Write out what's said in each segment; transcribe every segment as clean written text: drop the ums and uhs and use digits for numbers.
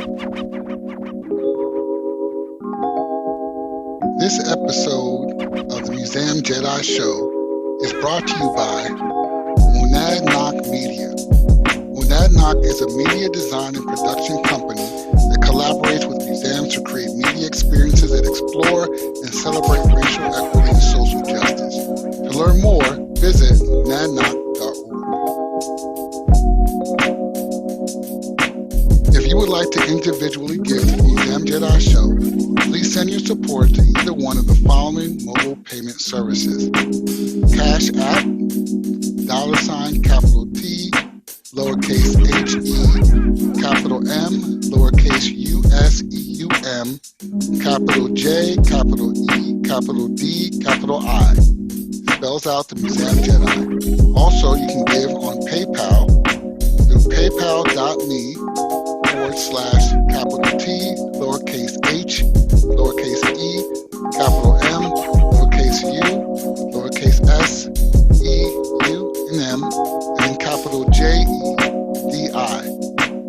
This episode of the Museum J.E.D.I show is brought to you by Monadnock Media. Monadnock is a media design and production company that collaborates with museums to create media experiences that explore and celebrate racial equity and social justice. To learn more, visit monadnock.org. If you would like to individually give to the Museum J.E.D.I show, please send your support to either one of the following mobile payment services: CashApp, $, capital T, lowercase h-e, capital M, lowercase u-s-e-u-m, capital J, capital E, capital D, capital I. Spells out the Museum J.E.D.I. Also, you can give on PayPal through paypal.me /capital T, lowercase h, lowercase e, capital M, lowercase u, lowercase s, e, u, and m, and then capital JEDI.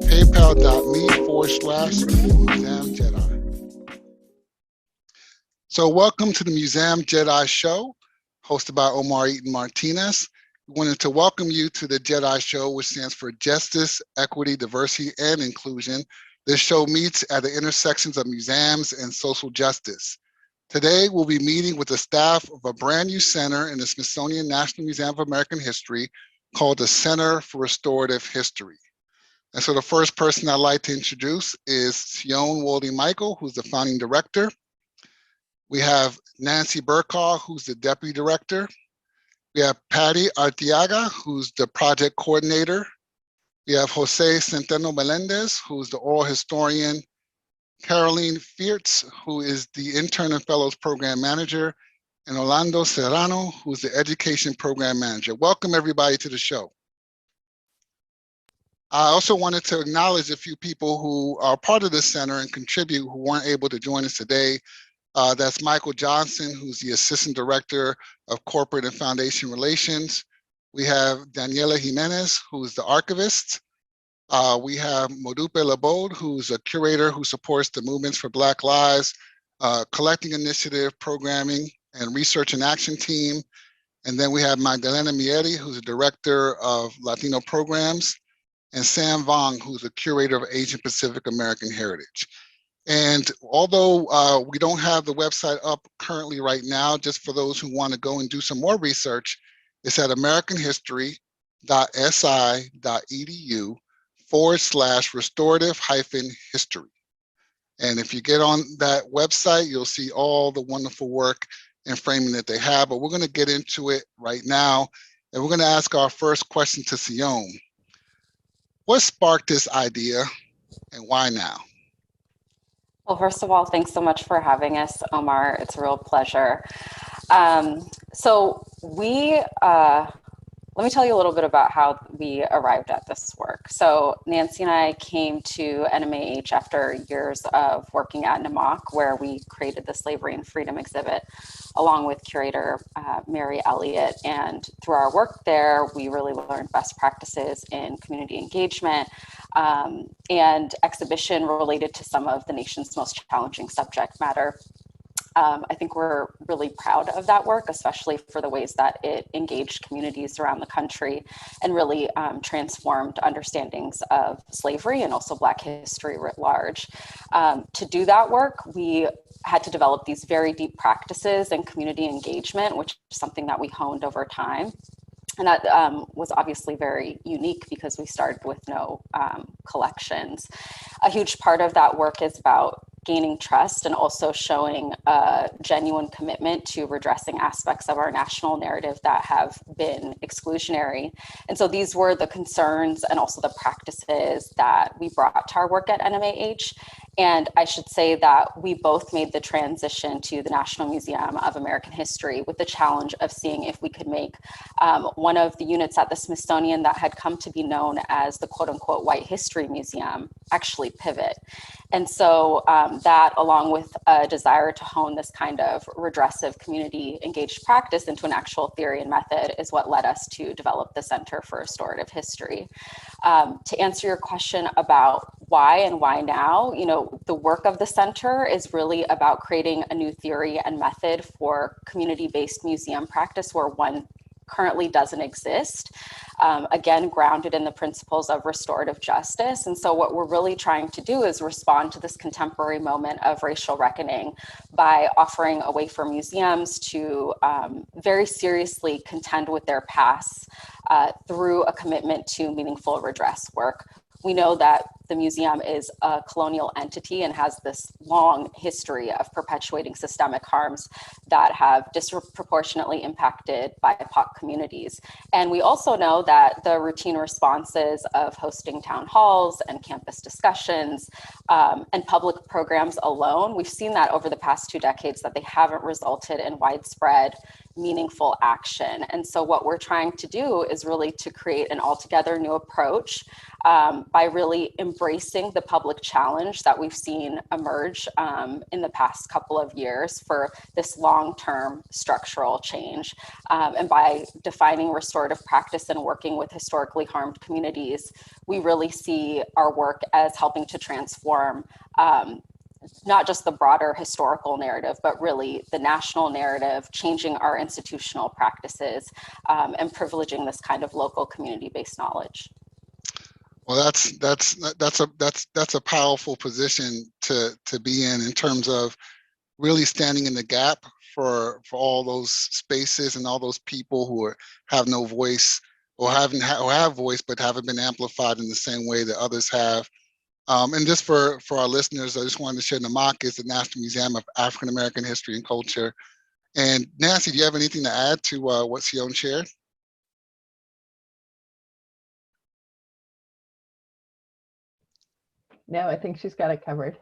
PayPal.me /Museum J.E.D.I. So welcome to the Museum J.E.D.I show, hosted by Omar Eaton-Martínez. We wanted to welcome you to the J.E.D.I show, which stands for Justice, Equity, Diversity, and Inclusion. This show meets at the intersections of museums and social justice. Today, we'll be meeting with the staff of a brand new center in the Smithsonian National Museum of American History called the Center for Restorative History. And so the first person I'd like to introduce is Tsione Wolde-Michael, who's the founding director. We have Nancy Burkaw, who's the deputy director. We have Patty Arteaga, who's the project coordinator. We have Jose Centeno Melendez, who's the oral historian. Caroline Fiertz, who is the intern and fellows program manager. And Orlando Serrano, who's the education program manager. Welcome everybody to the show. I also wanted to acknowledge a few people who are part of this center and contribute who weren't able to join us today. That's Michael Johnson, who's the Assistant Director of Corporate and Foundation Relations. We have Daniela Jimenez, who's the archivist. We have Modupe Labode, who's a curator who supports the Movements for Black Lives, Collecting Initiative, Programming, and Research and Action Team. And then we have Magdalena Mieri, who's the Director of Latino Programs, and Sam Vong, who's the Curator of Asian Pacific American Heritage. And although we don't have the website up currently right now, just for those who want to go and do some more research, it's at americanhistory.si.edu /restorative-history. And if you get on that website, you'll see all the wonderful work and framing that they have, but we're going to get into it right now. And we're going to ask our first question to Tsione. What sparked this idea and why now? Well, first of all, thanks so much for having us, Omar. It's a real pleasure. Let me tell you a little bit about how we arrived at this work. So Nancy and I came to NMAH after years of working at NMOC, where we created the Slavery and Freedom exhibit, along with curator Mary Elliott. And through our work there, we really learned best practices in community engagement and exhibition related to some of the nation's most challenging subject matter. I think we're really proud of that work, especially for the ways that it engaged communities around the country and really transformed understandings of slavery and also Black history writ large. To do that work, we had to develop these very deep practices in community engagement, which is something that we honed over time. And that was obviously very unique because we started with no collections. A huge part of that work is about gaining trust and also showing a genuine commitment to redressing aspects of our national narrative that have been exclusionary. And so these were the concerns and also the practices that we brought to our work at NMAH. And I should say that we both made the transition to the National Museum of American History with the challenge of seeing if we could make one of the units at the Smithsonian that had come to be known as the quote unquote White History Museum actually pivot. And so that, along with a desire to hone this kind of redressive community engaged practice into an actual theory and method, is what led us to develop the Center for Restorative History. To answer your question about why and why now? You know, the work of the center is really about creating a new theory and method for community-based museum practice where one currently doesn't exist. Again, grounded in the principles of restorative justice. And so what we're really trying to do is respond to this contemporary moment of racial reckoning by offering a way for museums to very seriously contend with their past through a commitment to meaningful redress work. We know that the museum is a colonial entity and has this long history of perpetuating systemic harms that have disproportionately impacted BIPOC communities. And we also know that the routine responses of hosting town halls and campus discussions and public programs alone, we've seen that over the past 2 decades that they haven't resulted in widespread meaningful action. And so what we're trying to do is really to create an altogether new approach by really embracing the public challenge that we've seen emerge in the past couple of years for this long-term structural change. And by defining restorative practice and working with historically harmed communities, we really see our work as helping to transform not just the broader historical narrative, but really the national narrative, changing our institutional practices and privileging this kind of local community-based knowledge. Well, that's a powerful position to be in terms of really standing in the gap for all those spaces and all those people who have no voice or have voice but haven't been amplified in the same way that others have. And just for our listeners, I just wanted to share NAMAC is the National Museum of African American History and Culture. And Nancy, do you have anything to add to what Tsione shared? No, I think she's got it covered.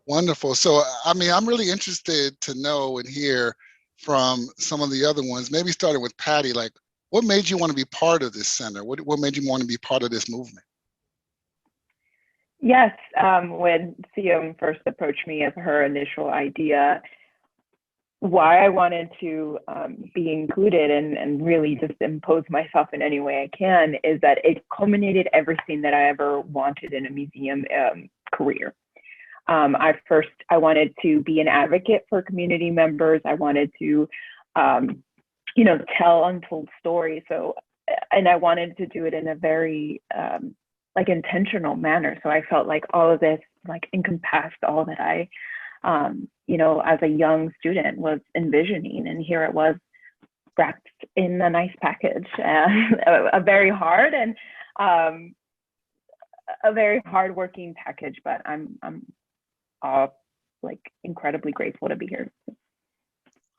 Wonderful. So, I mean, I'm really interested to know and hear from some of the other ones, maybe starting with Patty, like what made you want to be part of this center? What made you want to be part of this movement? Yes, when Tsione first approached me as her initial idea, why I wanted to be included and really just impose myself in any way I can is that it culminated everything that I ever wanted in a museum career. I wanted to be an advocate for community members. I wanted to, tell untold stories. And I wanted to do it in a very intentional manner. So I felt like all of this encompassed all that I as a young student was envisioning, and here it was wrapped in a nice package, a very hard and a very hard-working package, but I'm incredibly grateful to be here.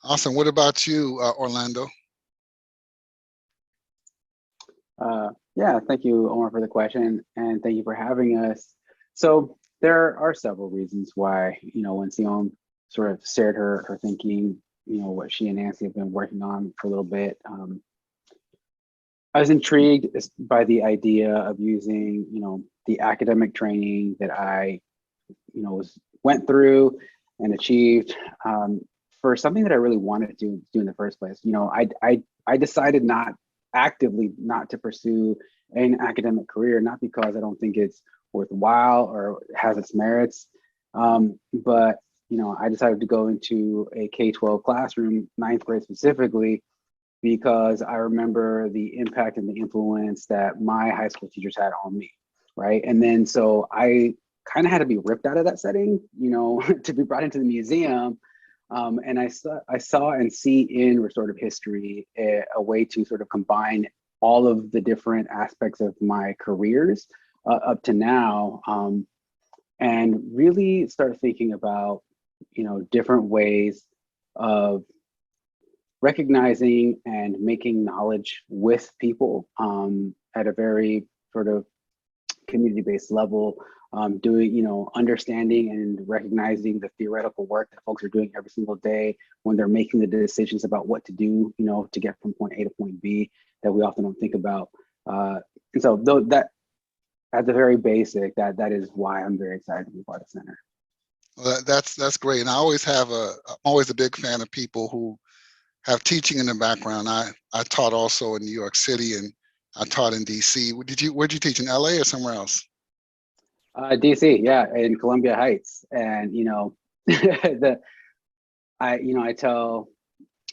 Awesome. What about you, Orlando? Yeah, thank you, Omar, for the question, and thank you for having us. So there are several reasons why, when Tsione sort of shared her thinking, what she and Nancy have been working on for a little bit. I was intrigued by the idea of using, the academic training that I, went through and achieved for something that I really wanted to do in the first place. I decided actively not to pursue an academic career, not because I don't think it's worthwhile or has its merits, but I decided to go into a K-12 classroom, 9th grade specifically, because I remember the impact and the influence that my high school teachers had on me, right? And then so I kind of had to be ripped out of that setting, to be brought into the museum. And I saw and see in restorative history a way to sort of combine all of the different aspects of my careers up to now, and really start thinking about, different ways of recognizing and making knowledge with people at a very sort of community-based level, doing, understanding and recognizing the theoretical work that folks are doing every single day when they're making the decisions about what to do, to get from point A to point B that we often don't think about. And so that, at the very basic, that is why I'm very excited to be part of the center. Well, that's great. And I'm always a big fan of people who have teaching in the background. I taught also in New York City and I taught in DC. Where'd you teach, in LA or somewhere else? DC, yeah, in Columbia Heights. And, I tell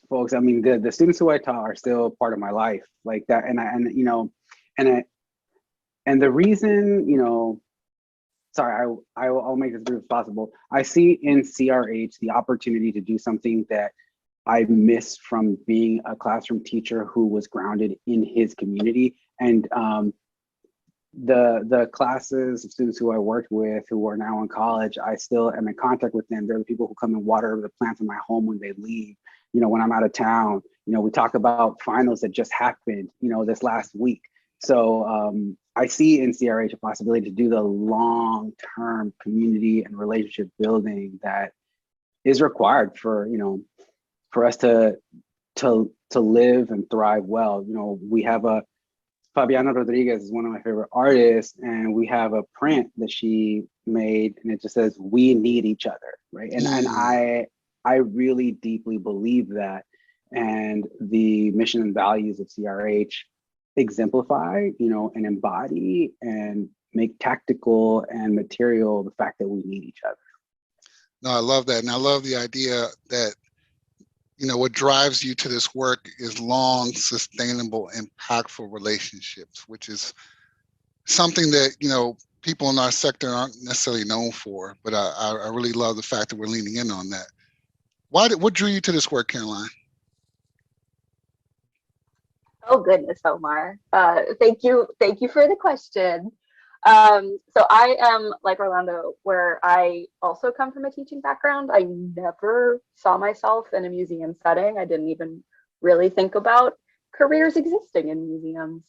folks, I mean, the students who I taught are still part of my life like that. And the reason, sorry, I'll make this brief as possible. I see in CRH the opportunity to do something that I missed from being a classroom teacher who was grounded in his community. And the classes of students who I worked with who are now in college, I still am in contact with them. They're the people who come and water the plants in my home when they leave. When I'm out of town, we talk about finals that just happened, this last week. So I see in CRH a possibility to do the long-term community and relationship building that is required for, for us to live and thrive well. We have Fabiana Rodriguez is one of my favorite artists, and we have a print that she made, and it just says, "We need each other," right? And I really deeply believe that, and the mission and values of CRH exemplify, and embody and make tactical and material the fact that we need each other. No, I love that. And I love the idea that, what drives you to this work is long, sustainable, impactful relationships, which is something that, people in our sector aren't necessarily known for. But I really love the fact that we're leaning in on that. What drew you to this work, Caroline? Oh goodness, Omar. Thank you for the question. So I am like Orlando, where I also come from a teaching background. I never saw myself in a museum setting. I didn't even really think about careers existing in museums.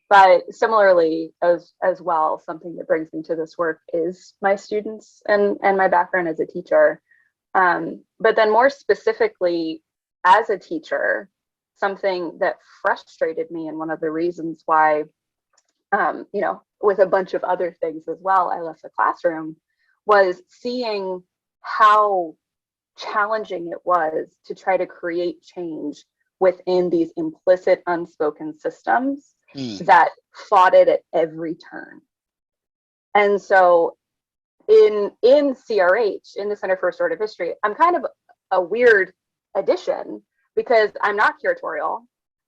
But similarly as well, something that brings me to this work is my students and my background as a teacher. But then more specifically, as a teacher, something that frustrated me, and one of the reasons why, with a bunch of other things as well, I left the classroom, was seeing how challenging it was to try to create change within these implicit, unspoken systems that fought it at every turn. And so in CRH, in the Center for Restorative History, I'm kind of a weird addition because I'm not curatorial,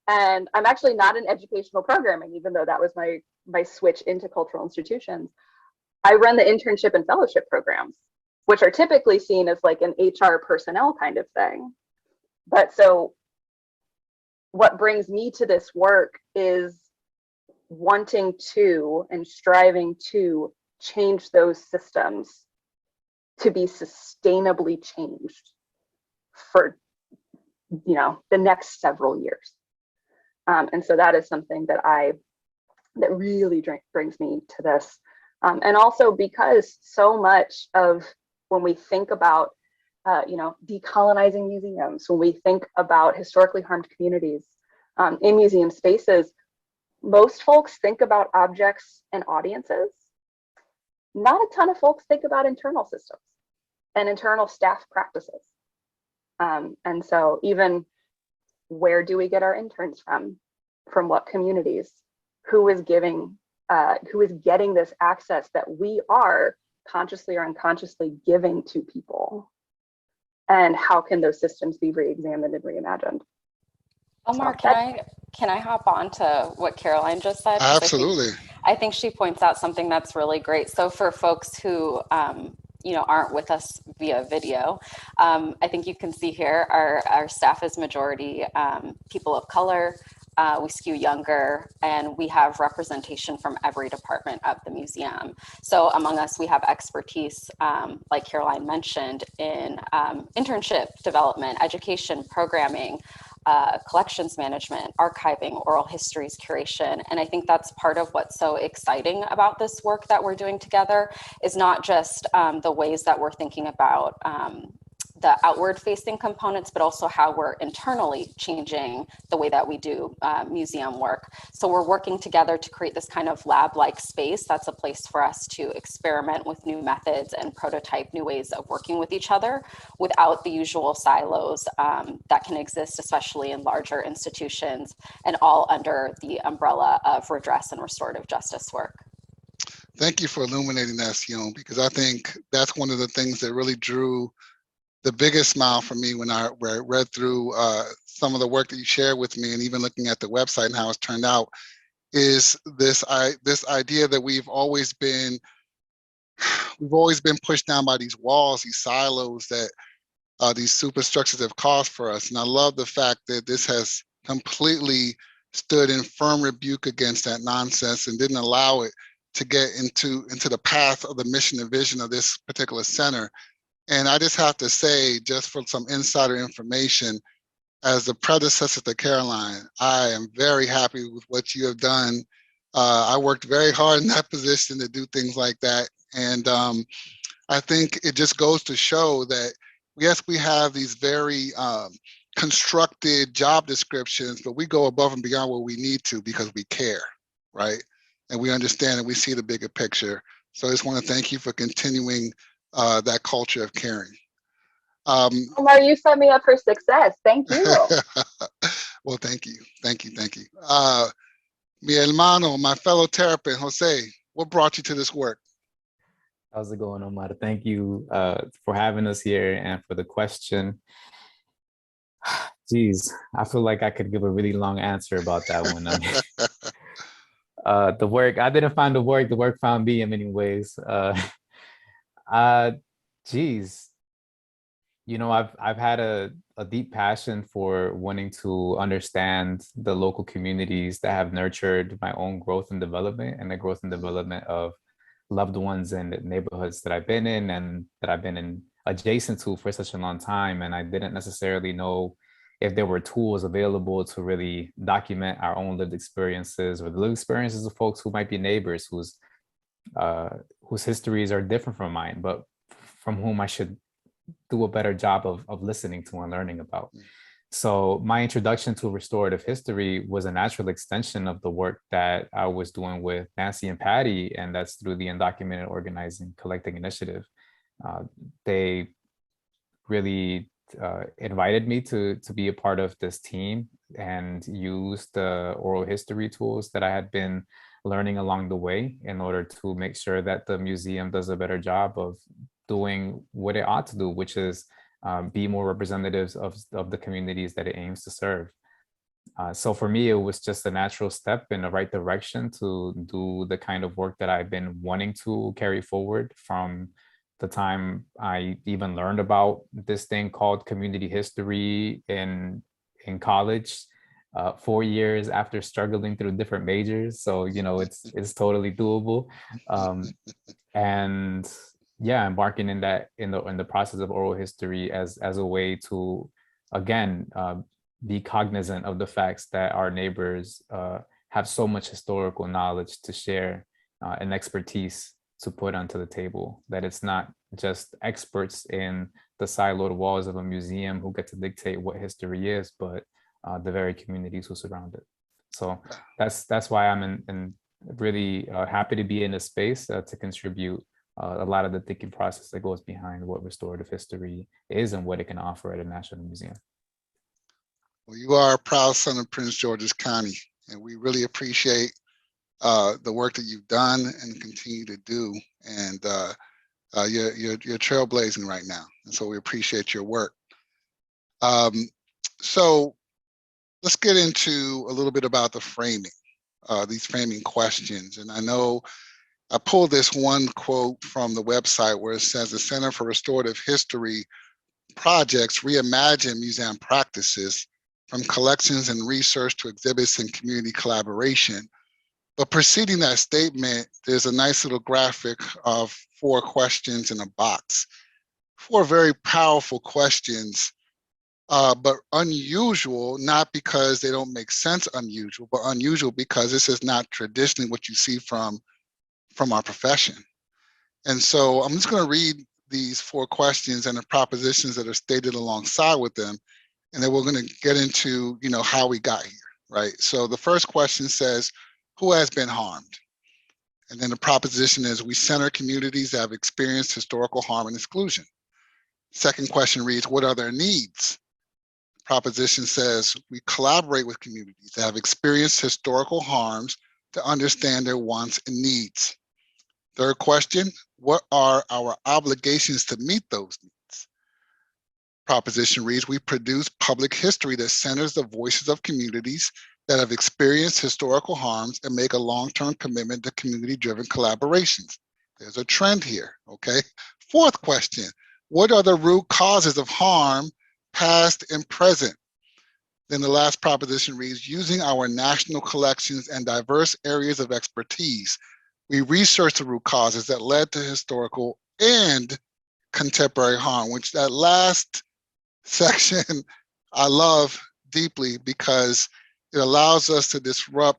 and I'm actually not in educational programming, even though that was my switch into cultural institutions. I run the internship and fellowship programs, which are typically seen as like an HR personnel kind of thing. But so what brings me to this work is wanting to and striving to change those systems to be sustainably changed for the next several years. And so that is something that really brings me to this. And also because so much of when we think about decolonizing museums, when we think about historically harmed communities in museum spaces, most folks think about objects and audiences. Not a ton of folks think about internal systems and internal staff practices. And so even where do we get our interns from? From what communities? Who is getting this access that we are consciously or unconsciously giving to people? And how can those systems be re-examined and reimagined? Omar, can I hop on to what Caroline just said? Absolutely. I think she points out something that's really great. So for folks who aren't with us via video, I think you can see here our staff is majority people of color. We skew younger, and we have representation from every department of the museum. So among us, we have expertise, like Caroline mentioned, in internship development, education, programming, collections management, archiving, oral histories, curation. And I think that's part of what's so exciting about this work that we're doing together, is not just the ways that we're thinking about the outward facing components, but also how we're internally changing the way that we do museum work. So we're working together to create this kind of lab-like space that's a place for us to experiment with new methods and prototype new ways of working with each other without the usual silos that can exist, especially in larger institutions, and all under the umbrella of redress and restorative justice work. Thank you for illuminating that, Tsione, because I think that's one of the things that really drew the biggest smile for me when I read through some of the work that you shared with me, and even looking at the website and how it's turned out, is this idea that we've always been pushed down by these walls, these silos that these superstructures have caused for us. And I love the fact that this has completely stood in firm rebuke against that nonsense and didn't allow it to get into the path of the mission and vision of this particular center. And I just have to say, just for some insider information, as the predecessor to Caroline, I am very happy with what you have done. I worked very hard in that position to do things like that. And I think it just goes to show that, yes, we have these very constructed job descriptions, but we go above and beyond what we need to because we care, right? And we understand and we see the bigger picture. So I just want to thank you for continuing that culture of caring. Omar, you set me up for success. Thank you. Well, thank you. Thank you. Thank you. Mi hermano, my fellow therapist, Jose, what brought you to this work? How's it going, Omar? Thank you for having us here and for the question. Geez, I feel like I could give a really long answer about that one. The work, I didn't find the work found me in many ways. Geez, you know, I've had a deep passion for wanting to understand the local communities that have nurtured my own growth and development, and the growth and development of loved ones and neighborhoods that I've been in and that I've been in adjacent to for such a long time. And I didn't necessarily know if there were tools available to really document our own lived experiences or the lived experiences of folks who might be neighbors whose histories are different from mine, but from whom I should do a better job of listening to and learning about. So my introduction to restorative history was a natural extension of the work that I was doing with Nancy and Patty, and that's through the Undocumented Organizing Collecting Initiative. They really invited me to be a part of this team and use the oral history tools that I had been learning along the way in order to make sure that the museum does a better job of doing what it ought to do, which is be more representatives of the communities that it aims to serve. So for me, it was just a natural step in the right direction to do the kind of work that I've been wanting to carry forward from the time I even learned about this thing called community history in college, 4 years after struggling through different majors. So, you know, it's totally doable. And yeah, embarking in the process of oral history as a way to, again, be cognizant of the facts that our neighbors have so much historical knowledge to share and expertise to put onto the table, that it's not just experts in the siloed walls of a museum who get to dictate what history is, but the very communities who surround it. So that's why I'm really happy to be in this space to contribute a lot of the thinking process that goes behind what restorative history is and what it can offer at a national museum. Well, you are a proud son of Prince George's County, and we really appreciate the work that you've done and continue to do. And you're trailblazing right now, and so we appreciate your work. So let's get into a little bit about the framing, these framing questions. And I know I pulled this one quote from the website where it says the Center for Restorative History projects reimagine museum practices from collections and research to exhibits and community collaboration. But preceding that statement, there's a nice little graphic of 4 questions in a box. 4 very powerful questions, but unusual, not because they don't make sense unusual, but unusual because this is not traditionally what you see from our profession. And so I'm just going to read these 4 questions and the propositions that are stated alongside with them, and then we're going to get into, you know, how we got here, right? So the first question says, who has been harmed? And then the proposition is, we center communities that have experienced historical harm and exclusion. Second question reads, what are their needs? Proposition says, we collaborate with communities that have experienced historical harms to understand their wants and needs. Third question, what are our obligations to meet those needs? Proposition reads, we produce public history that centers the voices of communities that have experienced historical harms and make a long-term commitment to community-driven collaborations. There's a trend here, okay? Fourth question, what are the root causes of harm, past and present? Then the last proposition reads, using our national collections and diverse areas of expertise, we research the root causes that led to historical and contemporary harm, which that last section I love deeply because it allows us to disrupt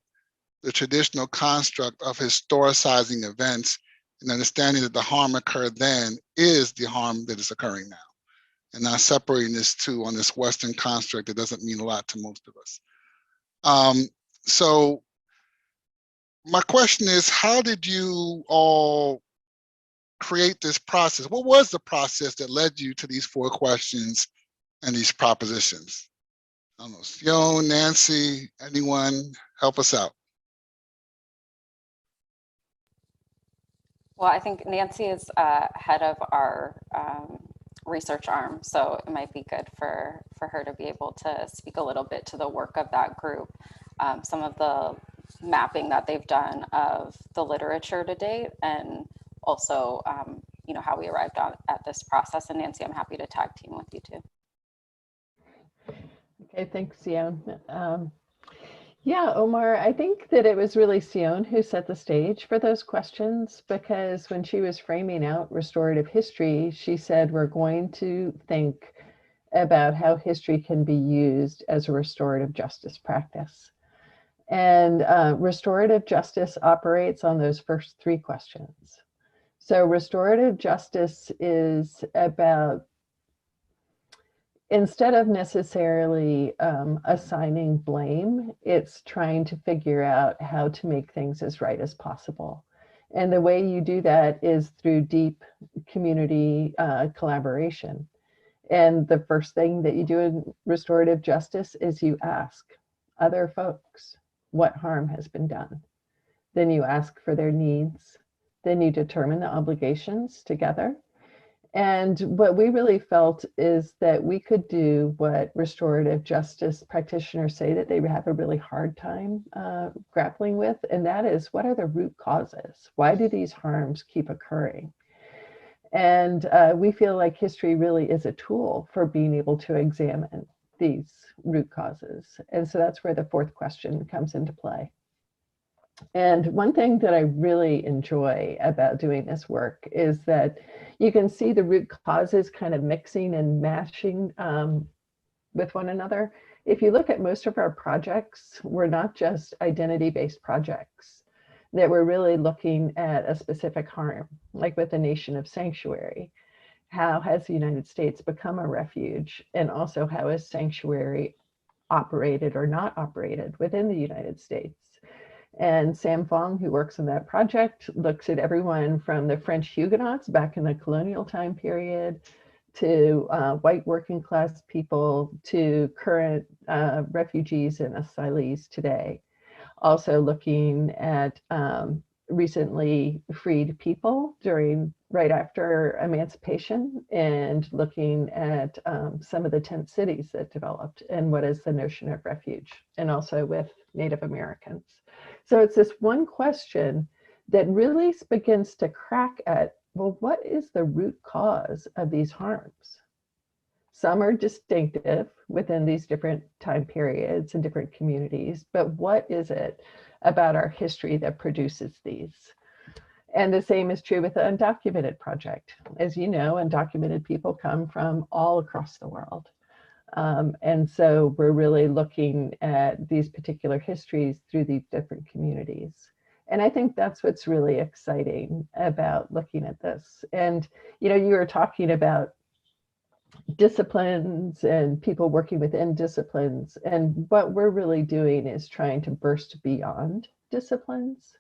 the traditional construct of historicizing events and understanding that the harm occurred then is the harm that is occurring now. And not separating this two on this Western construct that doesn't mean a lot to most of us. So my question is, how did you all create this process? What was the process that led you to these 4 questions and these propositions? I don't know, Tsione, Nancy, anyone help us out? Well, I think Nancy is head of our research arm, so it might be good for her to be able to speak a little bit to the work of that group, some of the mapping that they've done of the literature to date, and also you know, how we arrived at this process. And Nancy, I'm happy to tag team with you too. Okay, thanks, Tsione. Yeah, Omar, I think that it was really Tsione who set the stage for those questions, because when she was framing out restorative history, she said, we're going to think about how history can be used as a restorative justice practice. And restorative justice operates on those first 3 questions. So restorative justice is about, instead of necessarily assigning blame, it's trying to figure out how to make things as right as possible. And the way you do that is through deep community collaboration. And the first thing that you do in restorative justice is you ask other folks what harm has been done. Then you ask for their needs. Then you determine the obligations together. And what we really felt is that we could do what restorative justice practitioners say that they have a really hard time grappling with, and that is, what are the root causes? Why do these harms keep occurring? And we feel like history really is a tool for being able to examine these root causes. And so that's where the 4th question comes into play. And one thing that I really enjoy about doing this work is that you can see the root causes kind of mixing and mashing with one another. If you look at most of our projects, we're not just identity-based projects, that we're really looking at a specific harm, like with the nation of sanctuary. How has the United States become a refuge? And also, how is sanctuary operated or not operated within the United States? And Sam Fong, who works on that project, looks at everyone from the French Huguenots back in the colonial time period to white working class people to current refugees and asylees today. Also looking at recently freed people right after emancipation, and looking at some of the tent cities that developed and what is the notion of refuge, and also with Native Americans. So it's this one question that really begins to crack at, well, what is the root cause of these harms? Some are distinctive within these different time periods and different communities, but what is it about our history that produces these? And the same is true with the Undocumented Project. As you know, undocumented people come from all across the world. And so we're really looking at these particular histories through these different communities. And I think that's what's really exciting about looking at this. And, you know, you were talking about disciplines and people working within disciplines. And what we're really doing is trying to burst beyond disciplines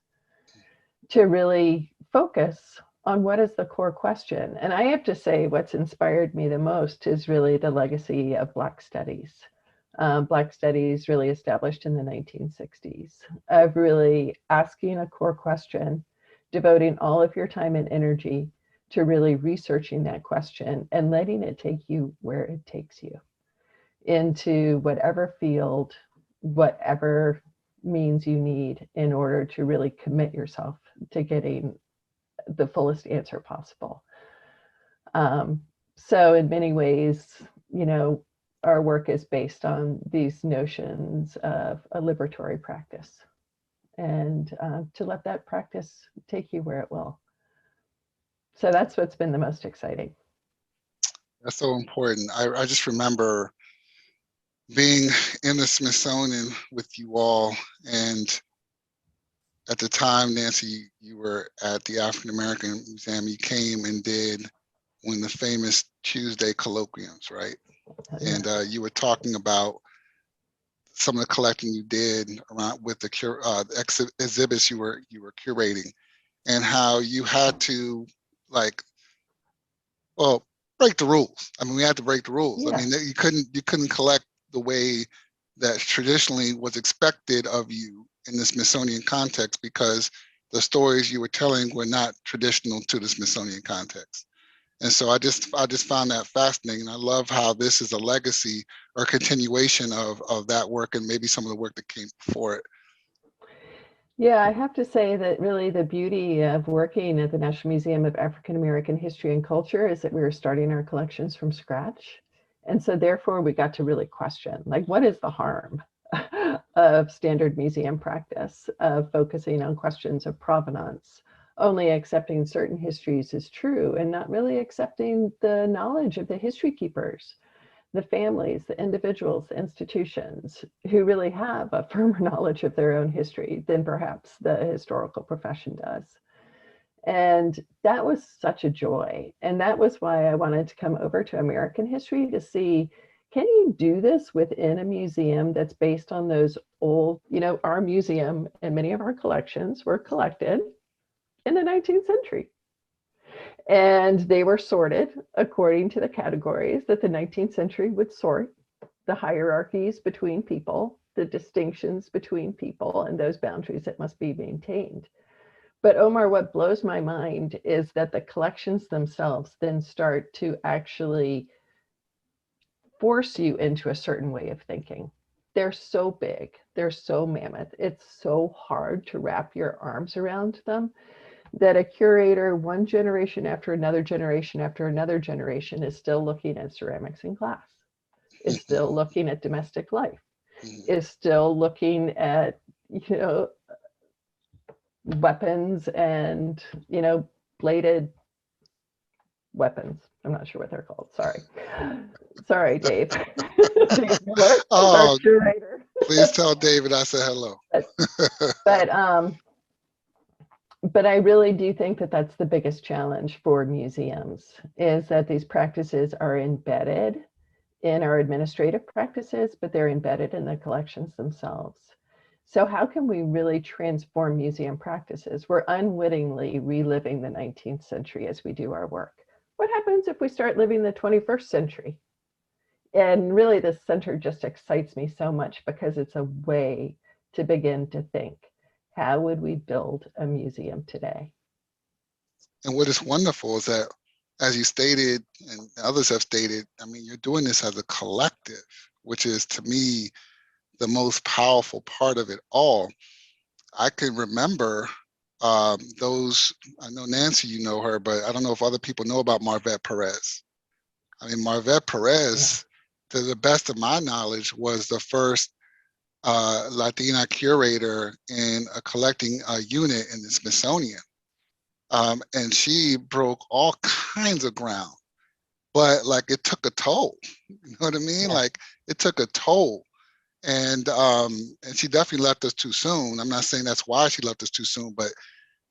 to really focus on what is the core question. And I have to say, what's inspired me the most is really the legacy of Black Studies. Black Studies really established in the 1960s, of really asking a core question devoting all of your time and energy to really researching that question and letting it take you where it takes you, into whatever field, whatever means you need in order to really commit yourself to getting the fullest answer possible. So in many ways, you know, our work is based on these notions of a liberatory practice, and to let that practice take you where it will. So that's what's been the most exciting. That's so important. I just remember being in the Smithsonian with you all, and at the time, Nancy, you were at the African American Museum. You came and did one of the famous Tuesday colloquiums, right? Yeah. And you were talking about some of the collecting you did around with the exhibits you were curating, and how you had to, like, well, break the rules. I mean, we had to break the rules. Yeah. I mean, you couldn't collect the way that traditionally was expected of you in the Smithsonian context, because the stories you were telling were not traditional to the Smithsonian context. And so I just found that fascinating. I love how this is a legacy or continuation of that work, and maybe some of the work that came before it. Yeah, I have to say that really the beauty of working at the National Museum of African American History and Culture is that we were starting our collections from scratch. And so therefore we got to really question, like, what is the harm of standard museum practice, of focusing on questions of provenance, only accepting certain histories as true and not really accepting the knowledge of the history keepers, the families, the individuals, the institutions who really have a firmer knowledge of their own history than perhaps the historical profession does. And that was such a joy. And that was why I wanted to come over to American history to see, can you do this within a museum that's based on those old, you know, our museum and many of our collections were collected in the 19th century. And they were sorted according to the categories that the 19th century would sort, the hierarchies between people, the distinctions between people, and those boundaries that must be maintained. But Omar, what blows my mind is that the collections themselves then start to actually force you into a certain way of thinking. They're so big, they're so mammoth, it's so hard to wrap your arms around them, that a curator, one generation after another generation after another generation, is still looking at ceramics and glass, is still looking at domestic life, is still looking at, you know, weapons and, you know, bladed weapons. I'm not sure what they're called. Sorry, Dave. Dave Miller, our curator. Please tell David I said hello. But I really do think that that's the biggest challenge for museums, is that these practices are embedded in our administrative practices, but they're embedded in the collections themselves. So how can we really transform museum practices? We're unwittingly reliving the 19th century as we do our work. What happens if we start living the 21st century? And really, this center just excites me so much because it's a way to begin to think, how would we build a museum today? And what is wonderful is that, as you stated, and others have stated, I mean, you're doing this as a collective, which is, to me, the most powerful part of it all. I can remember those, I know Nancy, you know her, but I don't know if other people know about Marvette Perez. I mean, Marvette Perez, to the best of my knowledge, was the first Latina curator in a collecting unit in the Smithsonian. And she broke all kinds of ground, but like it took a toll, you know what I mean? Yeah. Like it took a toll. And she definitely left us too soon. I'm not saying that's why she left us too soon, but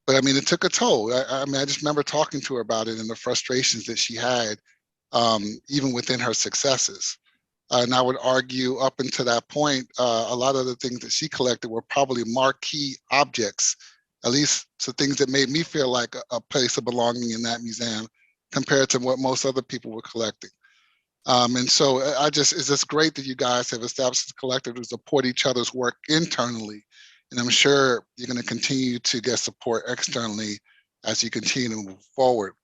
I mean, it took a toll. I mean, I just remember talking to her about it and the frustrations that she had, even within her successes. And I would argue up until that point, a lot of the things that she collected were probably marquee objects, at least so things that made me feel like a place of belonging in that museum compared to what most other people were collecting. And so it's just great that you guys have established a collective to support each other's work internally And I'm sure you're going to continue to get support externally as you continue to move forward.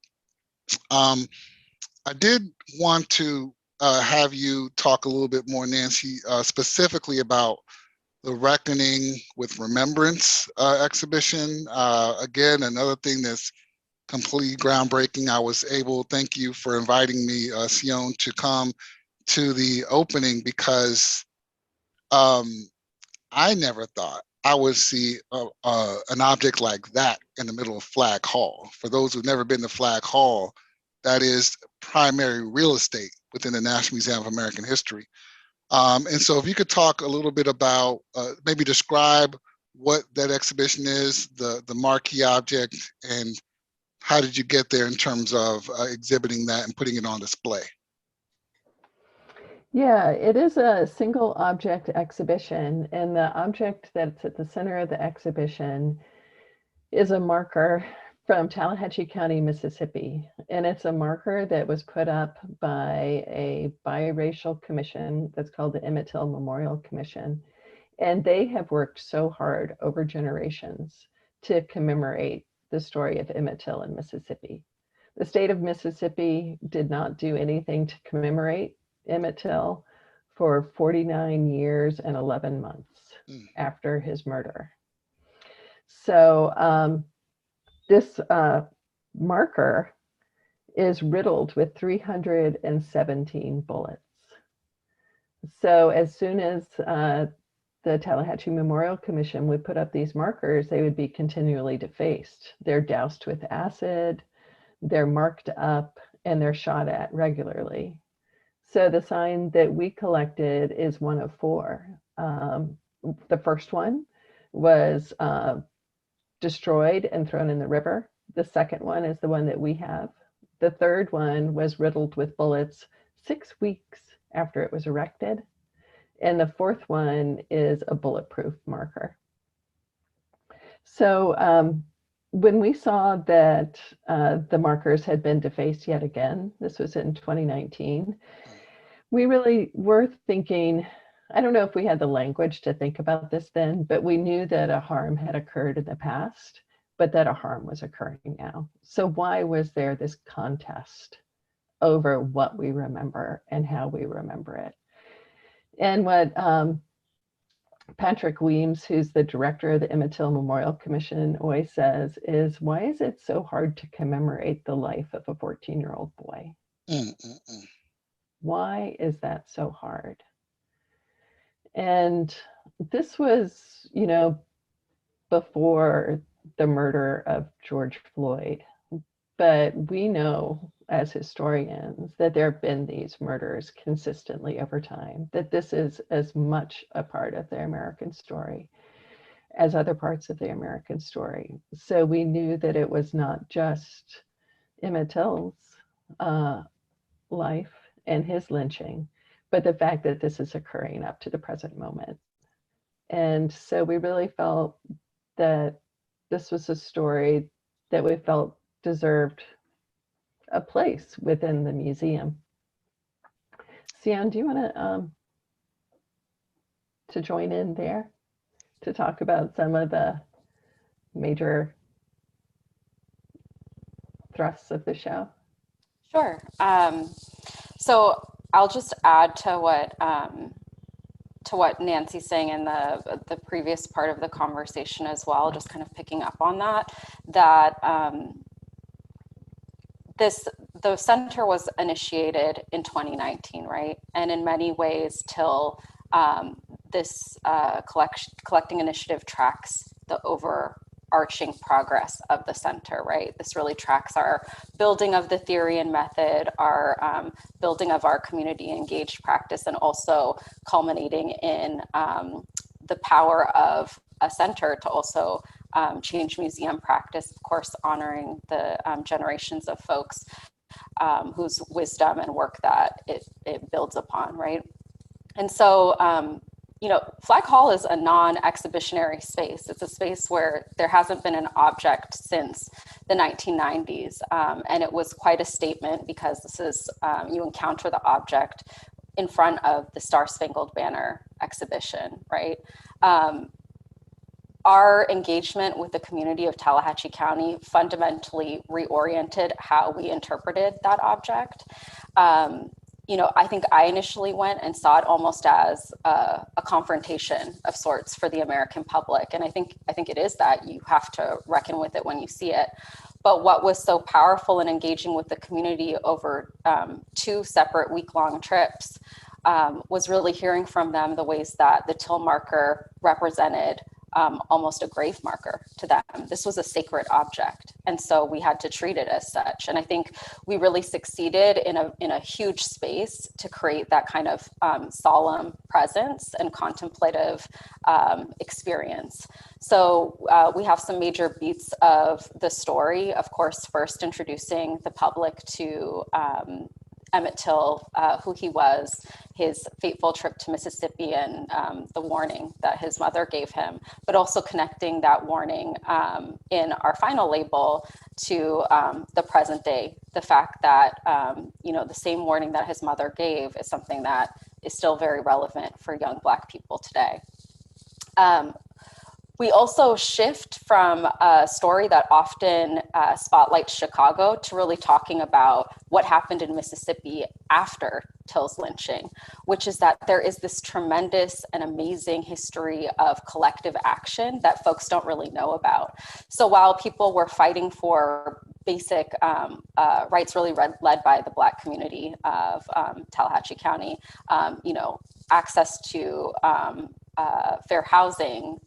I did want to have you talk a little bit more, Nancy, specifically about the Reckoning with Remembrance exhibition. Again, another thing that's completely groundbreaking. I was able, thank you for inviting me, Tsione, to come to the opening, because I never thought I would see an object like that in the middle of Flag Hall. For those who've never been to Flag Hall, that is primary real estate within the National Museum of American History. And so if you could talk a little bit about, maybe describe what that exhibition is, the marquee object, and how did you get there in terms of exhibiting that and putting it on display? Yeah, it is a single object exhibition, and the object that's at the center of the exhibition is a marker from Tallahatchie County, Mississippi. And it's a marker that was put up by a biracial commission that's called the Emmett Till Memorial Commission. And they have worked so hard over generations to commemorate the story of Emmett Till in Mississippi. The state of Mississippi did not do anything to commemorate Emmett Till for 49 years and 11 months after his murder. So this marker is riddled with 317 bullets. So as soon as the Tallahatchie Memorial Commission would put up these markers, they would be continually defaced. They're doused with acid, they're marked up, and they're shot at regularly. So the sign that we collected is one of four. The first one was destroyed and thrown in the river. The second one is the one that we have. The third one was riddled with bullets 6 weeks after it was erected. And the fourth one is a bulletproof marker. So when we saw that the markers had been defaced yet again, this was in 2019, we really were thinking, I don't know if we had the language to think about this then, but we knew that a harm had occurred in the past, but that a harm was occurring now. So why was there this contest over what we remember and how we remember it? And what Patrick Weems, who's the director of the Emmett Till Memorial Commission, always says is, why is it so hard to commemorate the life of a 14-year-old boy? Why is that so hard? And this was, you know, before the murder of George Floyd. But we know as historians that there have been these murders consistently over time, that this is as much a part of the American story as other parts of the American story. So we knew that it was not just Emmett Till's life and his lynching, but the fact that this is occurring up to the present moment. And so we really felt that this was a story that we felt deserved a place within the museum. Tsione, do you want to join in there to talk about some of the major thrusts of the show? Sure. So I'll just add to what Nancy's saying in the previous part of the conversation as well, just kind of picking up on that the center was initiated in 2019, right? And in many ways, Till, this collecting initiative tracks the overarching progress of the center, right? This really tracks our building of the theory and method, our building of our community engaged practice, and also culminating in the power of a center to also change museum practice, of course, honoring the generations of folks whose wisdom and work that it builds upon, right? And so, you know, Flag Hall is a non-exhibitionary space. It's a space where there hasn't been an object since the 1990s. And it was quite a statement because this is, you encounter the object in front of the Star Spangled Banner exhibition, right? our engagement with the community of Tallahatchie County fundamentally reoriented how we interpreted that object. You know, I think I initially went and saw it almost as a confrontation of sorts for the American public. And I think it is that. You have to reckon with it when you see it. But what was so powerful in engaging with the community over 2 separate week-long trips was really hearing from them the ways that the till marker represented almost a grave marker to them. This was a sacred object, and so we had to treat it as such. And I think we really succeeded in a huge space to create that kind of solemn presence and contemplative experience. So we have some major beats of the story. Of course, first introducing the public to Emmett Till, who he was, his fateful trip to Mississippi, and the warning that his mother gave him, but also connecting that warning in our final label to the present day. The fact that, you know, the same warning that his mother gave is something that is still very relevant for young Black people today. We also shift from a story that often spotlights Chicago to really talking about what happened in Mississippi after Till's lynching, which is that there is this tremendous and amazing history of collective action that folks don't really know about. So while people were fighting for basic rights really led by the Black community of Tallahatchie County, you know, access to fair housing,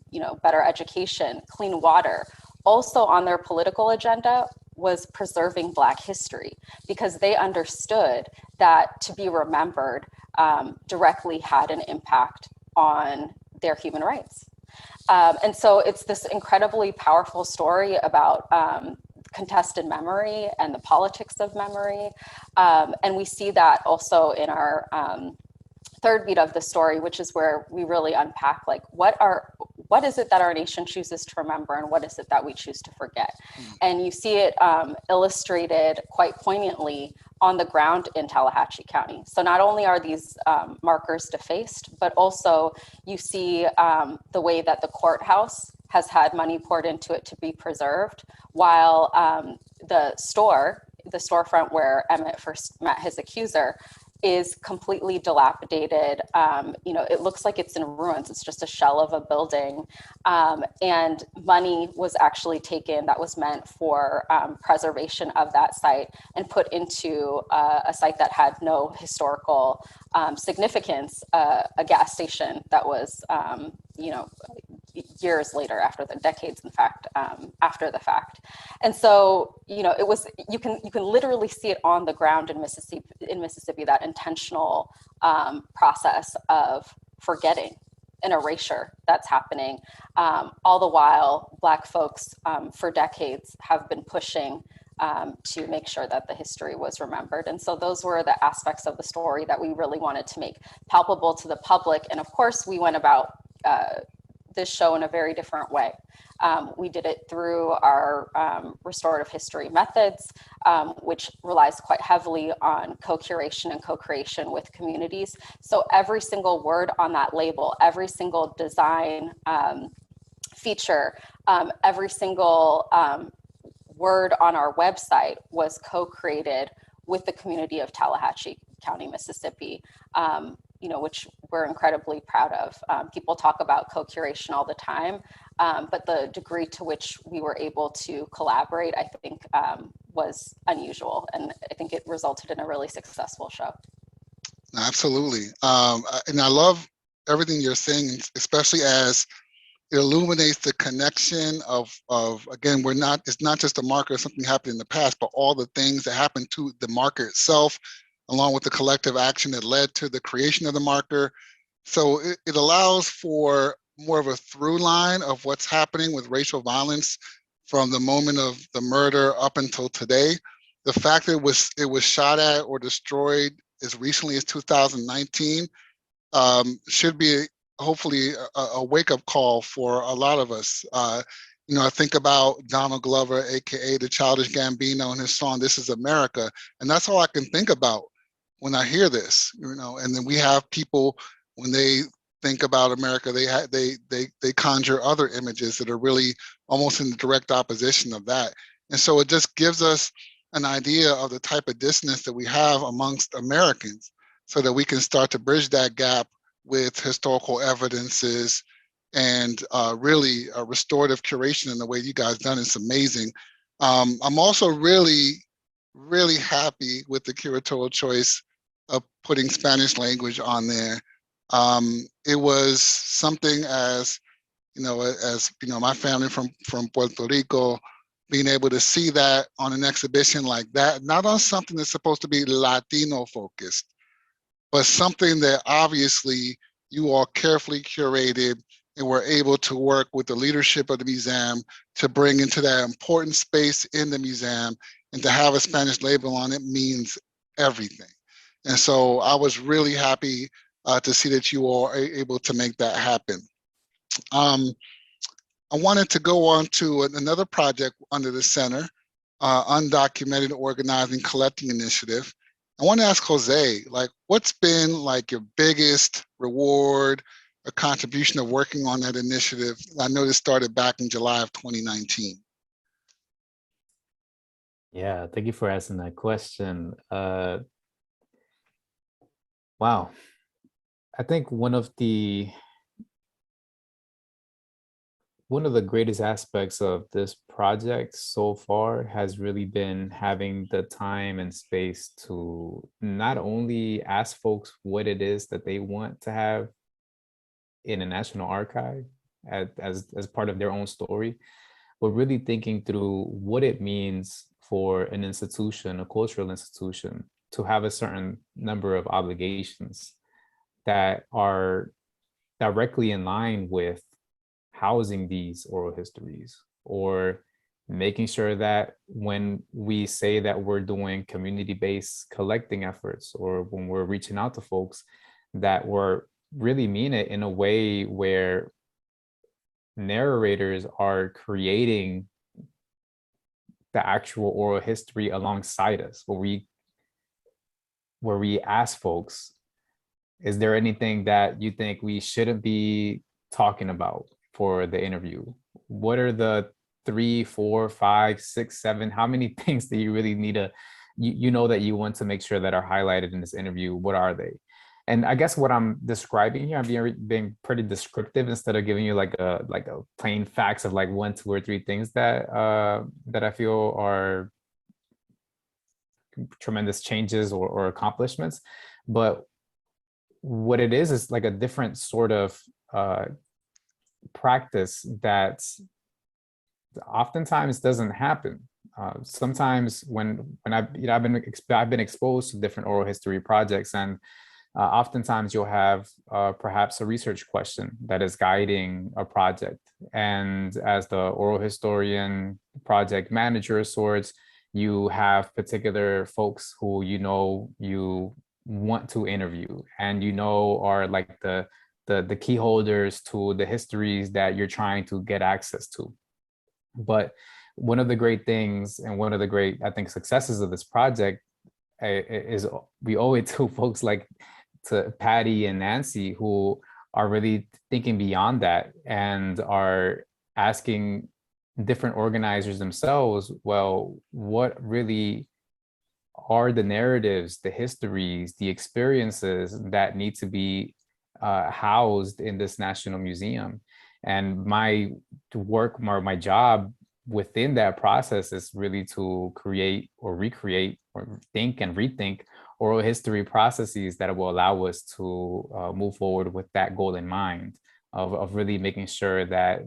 you know, better education, clean water. Also on their political agenda was preserving Black history, because they understood that to be remembered directly had an impact on their human rights. And so it's this incredibly powerful story about contested memory and the politics of memory. And we see that also in our third beat of the story, which is where we really unpack, like, what is it that our nation chooses to remember, and what is it that we choose to forget? And you see it illustrated quite poignantly on the ground in Tallahatchie County. So not only are these markers defaced, but also you see the way that the courthouse has had money poured into it to be preserved, while the storefront where Emmett first met his accuser is completely dilapidated. You know, it looks like it's in ruins. It's just a shell of a building. And money was actually taken that was meant for preservation of that site and put into a site that had no historical significance, a gas station that was, you know, years later, after the decades, in fact, after the fact. And so, you know, it was, you can literally see it on the ground in Mississippi, that intentional process of forgetting and erasure that's happening. All the while, Black folks for decades have been pushing to make sure that the history was remembered. And so those were the aspects of the story that we really wanted to make palpable to the public. And of course, we went about this show in a very different way. We did it through our restorative history methods, which relies quite heavily on co-curation and co-creation with communities. So every single word on that label, every single design feature, every single word on our website was co-created with the community of Tallahatchie County, Mississippi. You know, which we're incredibly proud of. People talk about co-curation all the time, but the degree to which we were able to collaborate, I think, was unusual. And I think it resulted in a really successful show. Absolutely. And I love everything you're saying, especially as it illuminates the connection of again, it's not just a marker of something happened in the past, but all the things that happened to the marker itself, along with the collective action that led to the creation of the marker. So it allows for more of a through line of what's happening with racial violence from the moment of the murder up until today. The fact that it was shot at or destroyed as recently as 2019 should be hopefully a wake-up call for a lot of us. You know, I think about Donald Glover, AKA the Childish Gambino, and his song, "This Is America." And that's all I can think about when I hear this, you know. And then we have people, when they think about America, they conjure other images that are really almost in direct opposition of that. And so it just gives us an idea of the type of dissonance that we have amongst Americans, so that we can start to bridge that gap with historical evidences and really restorative curation in the way you guys done. It's amazing. I'm also really happy with the curatorial choice of putting Spanish language on there. It was something, as my family from Puerto Rico, being able to see that on an exhibition like that, not on something that's supposed to be Latino focused, but something that obviously you all carefully curated and were able to work with the leadership of the museum to bring into that important space in the museum, and to have a Spanish label on it means everything. And so I was really happy to see that you all are able to make that happen. I wanted to go on to another project under the center, Undocumented Organizing Collecting Initiative. I want to ask Jose, like, what's been like your biggest reward or contribution of working on that initiative? I know this started back in July of 2019. Yeah, thank you for asking that question. Wow. I think one of the greatest aspects of this project so far has really been having the time and space to not only ask folks what it is that they want to have in a national archive as part of their own story, but really thinking through what it means for an institution, a cultural institution, to have a certain number of obligations that are directly in line with housing these oral histories, or making sure that when we say that we're doing community-based collecting efforts, or when we're reaching out to folks, that we're really mean it in a way where narrators are creating the actual oral history alongside us, where we ask folks, is there anything that you think we shouldn't be talking about for the interview? What are the 3, 4, 5, 6, 7, how many things that you really need to, you know, that you want to make sure that are highlighted in this interview? What are they? And I guess what I'm describing here, I'm being pretty descriptive instead of giving you like a plain facts of like 1, 2, or 3 things that I feel are tremendous changes or accomplishments. But what it is like a different sort of practice that oftentimes doesn't happen. Sometimes when I've been exposed to different oral history projects, and oftentimes you'll have perhaps a research question that is guiding a project, and as the oral historian, project manager of sorts, you have particular folks who you want to interview, and are like the key holders to the histories that you're trying to get access to. But one of the great things, and one of the great, I think, successes of this project is we owe it to folks like to Patty and Nancy, who are really thinking beyond that and are asking different organizers themselves, well, what really are the narratives, the histories, the experiences that need to be housed in this national museum? And my work, my job within that process is really to create or recreate or think and rethink oral history processes that will allow us to move forward with that goal in mind, of really making sure that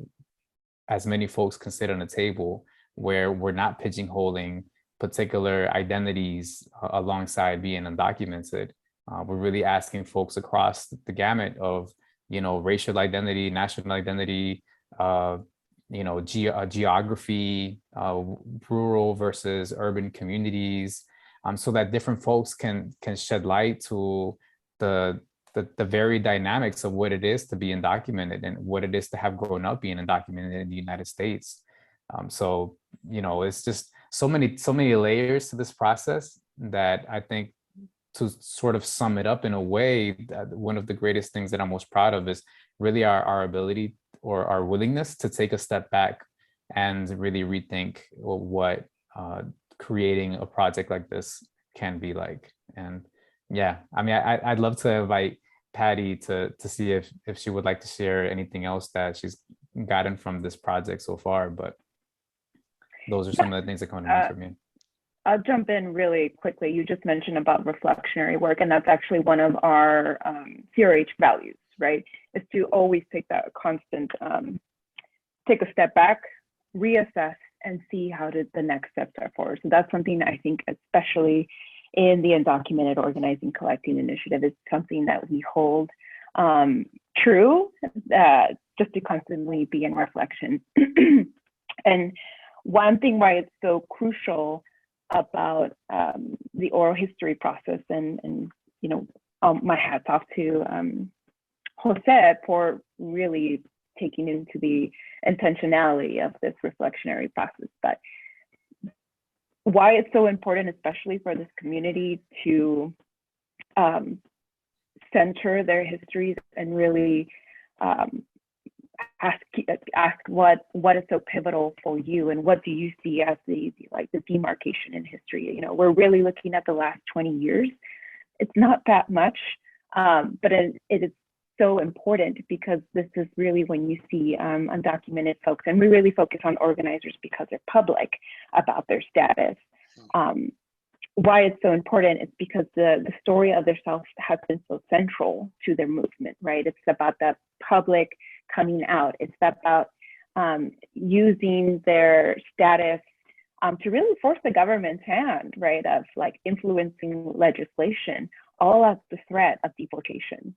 as many folks can sit on a table where we're not pigeonholing particular identities alongside being undocumented. We're really asking folks across the gamut of, racial identity, national identity, geography, rural versus urban communities, so that different folks can shed light to the very dynamics of what it is to be undocumented and what it is to have grown up being undocumented in the United States. So, it's just so many layers to this process that I think to sort of sum it up in a way, that one of the greatest things that I'm most proud of is really our ability or our willingness to take a step back and really rethink what creating a project like this can be like. And yeah, I mean, I'd love to invite Patty to see if she would like to share anything else that she's gotten from this project so far, but those are some of the things that come to mind for me. I'll jump in really quickly. You just mentioned about reflectionary work, and that's actually one of our CRH values, right? Is to always take that constant, take a step back, reassess, and see how the next steps are forward. So that's something that I think, especially in the Undocumented Organizing Collecting Initiative, is something that we hold true, just to constantly be in reflection. And one thing why it's so crucial about the oral history process, and you know, my hats off to Jose for really taking into the intentionality of this reflectionary process. But why it's so important, especially for this community, to center their histories and really ask what is so pivotal for you, and what do you see as the demarcation in history. You know, we're really looking at the last 20 years. It's not that much, but it is so important, because this is really when you see undocumented folks, and we really focus on organizers because they're public about their status. Why it's so important is because the story of their self has been so central to their movement, right? It's about that public coming out. It's about using their status to really force the government's hand, right, of like influencing legislation, all at the threat of deportation.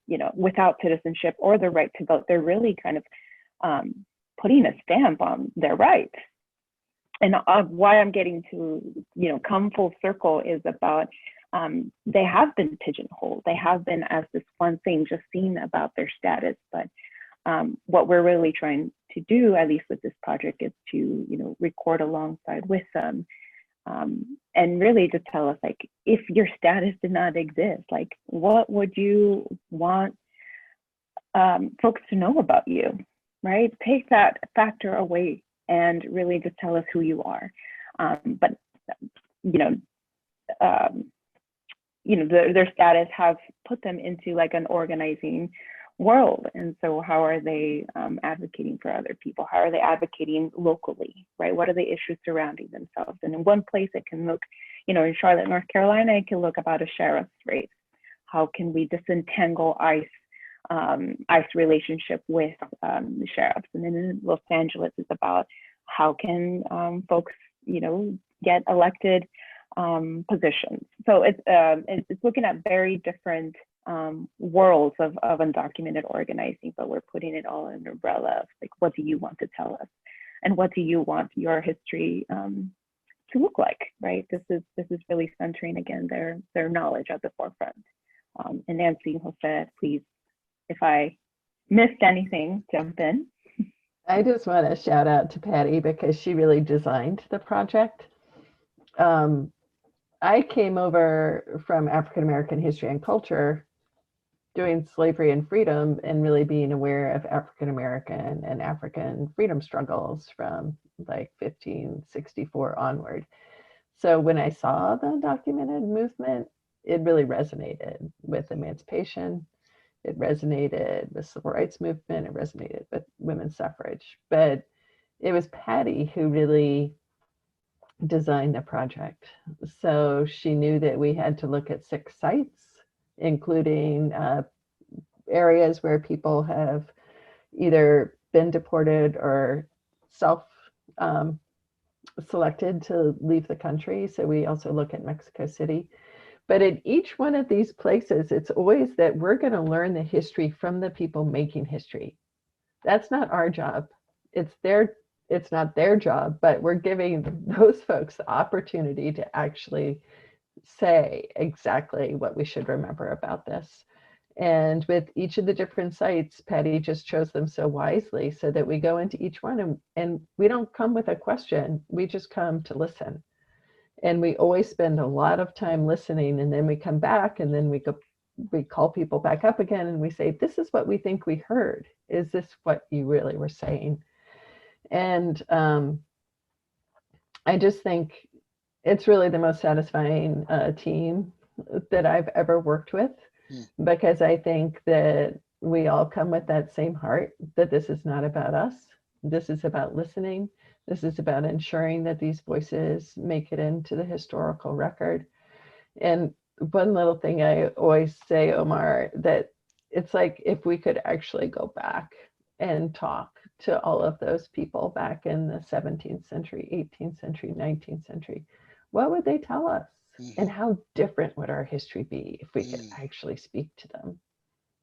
You know, without citizenship or the right to vote, they're really kind of putting a stamp on their rights. And why I'm getting to, you know, come full circle is about they have been pigeonholed. They have been as this one thing, just seen about their status. But what we're really trying to do, at least with this project, is to, you know, record alongside with them, and really to tell us, like, if your status did not exist, like, what would you want folks to know about you, right? Take that factor away and really just tell us who you are. But you know, their status has put them into like an organizing world. And so how are they advocating for other people? How are they advocating locally, right? What are the issues surrounding themselves? And in one place it can look, you know, in Charlotte, North Carolina, it can look about a sheriff's race. How can we disentangle ICE relationship with the sheriffs? And then in Los Angeles, it's about how can folks, you know, get elected positions. So it's looking at very different worlds of undocumented organizing, but we're putting it all in an umbrella of like, what do you want to tell us, and what do you want your history to look like, right? This is really centering again their knowledge at the forefront. And Nancy, Jose, please, if I missed anything, jump in. I just want to shout out to Patty because she really designed the project. I came over from African American history and culture, doing slavery and freedom, and really being aware of African American and African freedom struggles from like 1564 onward. So when I saw the undocumented movement, it really resonated with emancipation. It resonated with civil rights movement. It resonated with women's suffrage. But it was Patty who really designed the project. So she knew that we had to look at 6 sites, including areas where people have either been deported or self-selected to leave the country. So we also look at Mexico City. But in each one of these places, it's always that we're going to learn the history from the people making history. That's not our job. It's not their job, but we're giving those folks the opportunity to actually say exactly what we should remember about this. And with each of the different sites, Patty just chose them so wisely so that we go into each one and we don't come with a question, we just come to listen. And we always spend a lot of time listening, and then we come back and then we call people back up again and we say, this is what we think we heard. Is this what you really were saying? And I just think it's really the most satisfying team that I've ever worked with, because I think that we all come with that same heart, that this is not about us. This is about listening. This is about ensuring that these voices make it into the historical record. And one little thing I always say, Omar, that it's like if we could actually go back and talk to all of those people back in the 17th century, 18th century, 19th century, what would they tell us? And how different would our history be if we could actually speak to them?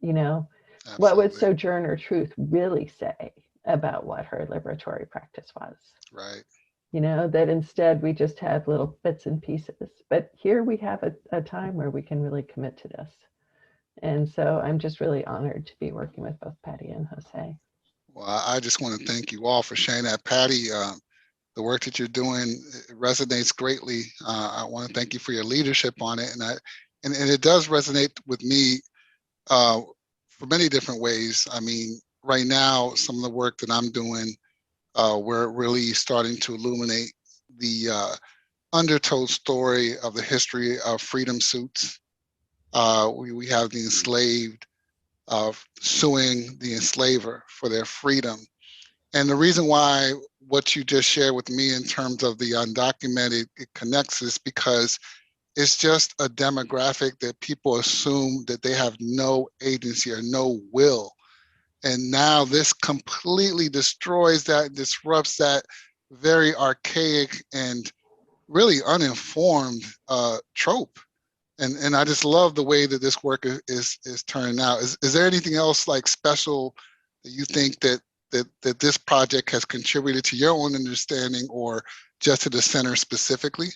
You know, what would Sojourner Truth really say about what her liberatory practice was? Right. You know, that instead we just have little bits and pieces. But here we have a time where we can really commit to this. And so I'm just really honored to be working with both Patty and Jose. Well, I just want to thank you all for sharing that. Patty, the work that you're doing resonates greatly. I want to thank you for your leadership on it. And it does resonate with me for many different ways. I mean, right now, some of the work that I'm doing, we're really starting to illuminate the undertold story of the history of freedom suits. We have the enslaved suing the enslaver for their freedom. And the reason why what you just shared with me in terms of the undocumented, it connects is because it's just a demographic that people assume that they have no agency or no will. And now this completely destroys that, disrupts that very archaic and really uninformed trope. And I just love the way that this work is turning out. Is there anything else like special that you think that this project has contributed to your own understanding, or just to the center specifically?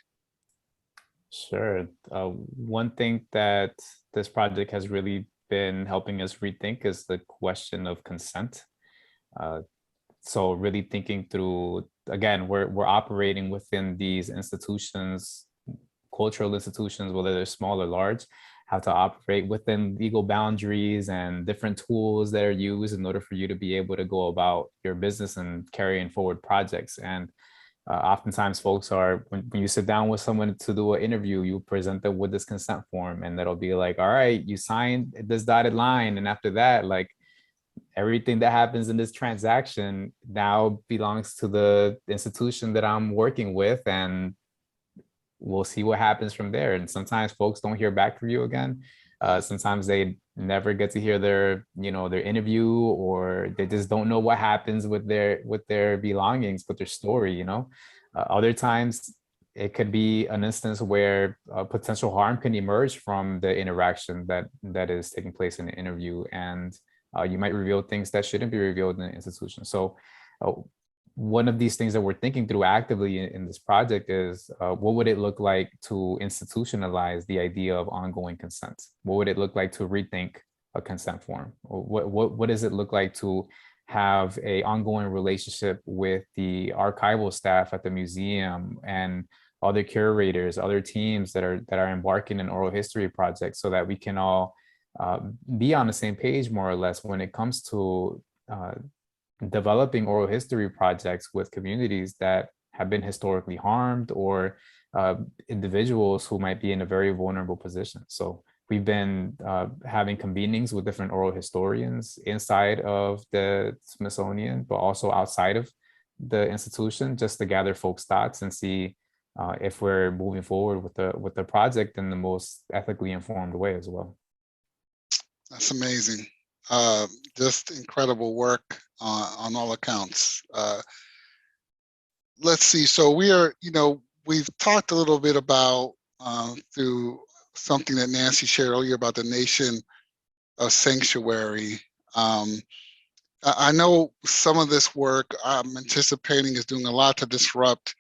Sure. One thing that this project has really been helping us rethink is the question of consent. So really thinking through, again, we're operating within these institutions, cultural institutions, whether they're small or large, how to operate within legal boundaries and different tools that are used in order for you to be able to go about your business and carrying forward projects. And oftentimes folks are, when you sit down with someone to do an interview, you present them with this consent form, and that'll be like, all right, you signed this dotted line. And after that, like, everything that happens in this transaction now belongs to the institution that I'm working with, and we'll see what happens from there. And sometimes folks don't hear back from you again. Sometimes they never get to hear their interview, or they just don't know what happens with their belongings, with their story. Other times it could be an instance where potential harm can emerge from the interaction that is taking place in the interview, and you might reveal things that shouldn't be revealed in the institution. So one of these things that we're thinking through actively in this project is what would it look like to institutionalize the idea of ongoing consent? What would it look like to rethink a consent form? What does it look like to have a ongoing relationship with the archival staff at the museum and other curators, other teams that are embarking in oral history projects, so that we can all be on the same page more or less when it comes to developing oral history projects with communities that have been historically harmed, or individuals who might be in a very vulnerable position. So we've been having convenings with different oral historians inside of the Smithsonian, but also outside of the institution, just to gather folks' thoughts and see if we're moving forward with the project in the most ethically informed way as well. That's amazing. Just incredible work on all accounts. Let's see. So we've talked a little bit about through something that Nancy shared earlier about the nation of sanctuary. I know some of this work I'm anticipating is doing a lot to disrupt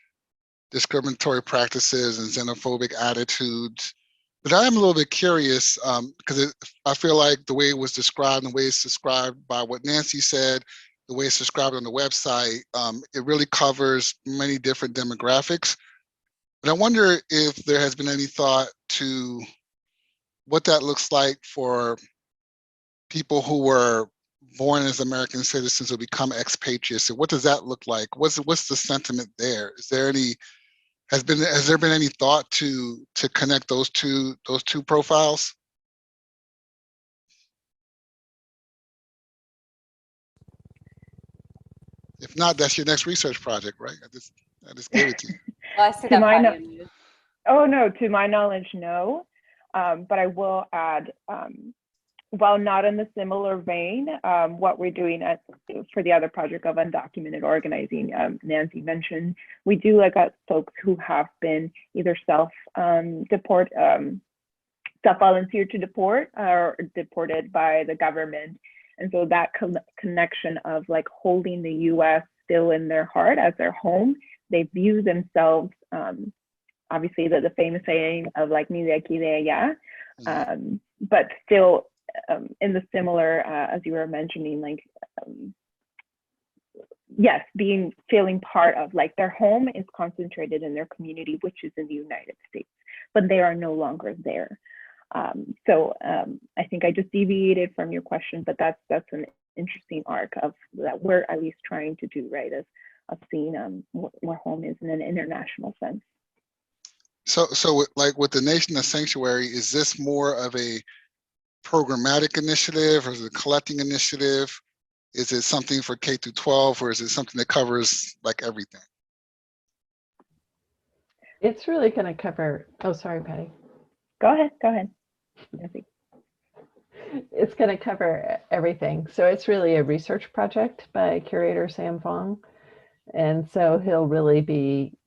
discriminatory practices and xenophobic attitudes. But I am a little bit curious because I feel like the way it was described and the way it's described by what Nancy said, the way it's described on the website, it really covers many different demographics. And I wonder if there has been any thought to what that looks like for people who were born as American citizens or become expatriates. So what does that look like? What's the sentiment there? Is there any, has there been any thought to connect those two profiles? If not, that's your next research project, right? I just gave it to you. Well, I see that. Oh no, to my knowledge, no. But I will add, while not in the similar vein, what we're doing for the other project of undocumented organizing, Nancy mentioned, we do look at folks who have been either self-volunteered to deport or deported by the government. And so that connection of like holding the US still in their heart as their home, they view themselves, obviously the famous saying of like, ni de aquí de allá, but still in the similar, as you were mentioning, like, yes, feeling part of like their home is concentrated in their community, which is in the United States, but they are no longer there. So I think I just deviated from your question, but that's an interesting arc of that we're at least trying to do, right? Of seeing where home is in an international sense. So like with the Nation of Sanctuary, is this more of a programmatic initiative or is it a collecting initiative? Is it something for K through 12 or is it something that covers like everything? It's really going to cover, oh, sorry, Patty. Go ahead. It's going to cover everything. So it's really a research project by curator Sam Fong. And so he'll really be,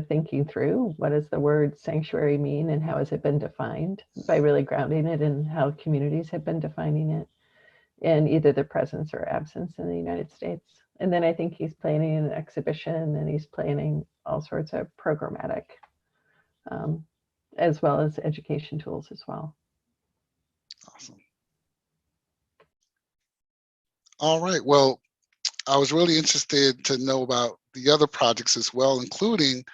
thinking through what does the word sanctuary mean and how has it been defined, by really grounding it in how communities have been defining it in either the presence or absence in the United States. And then I think he's planning an exhibition and he's planning all sorts of programmatic as well as education tools as well. Awesome. All right. Well, I was really interested to know about the other projects as well, including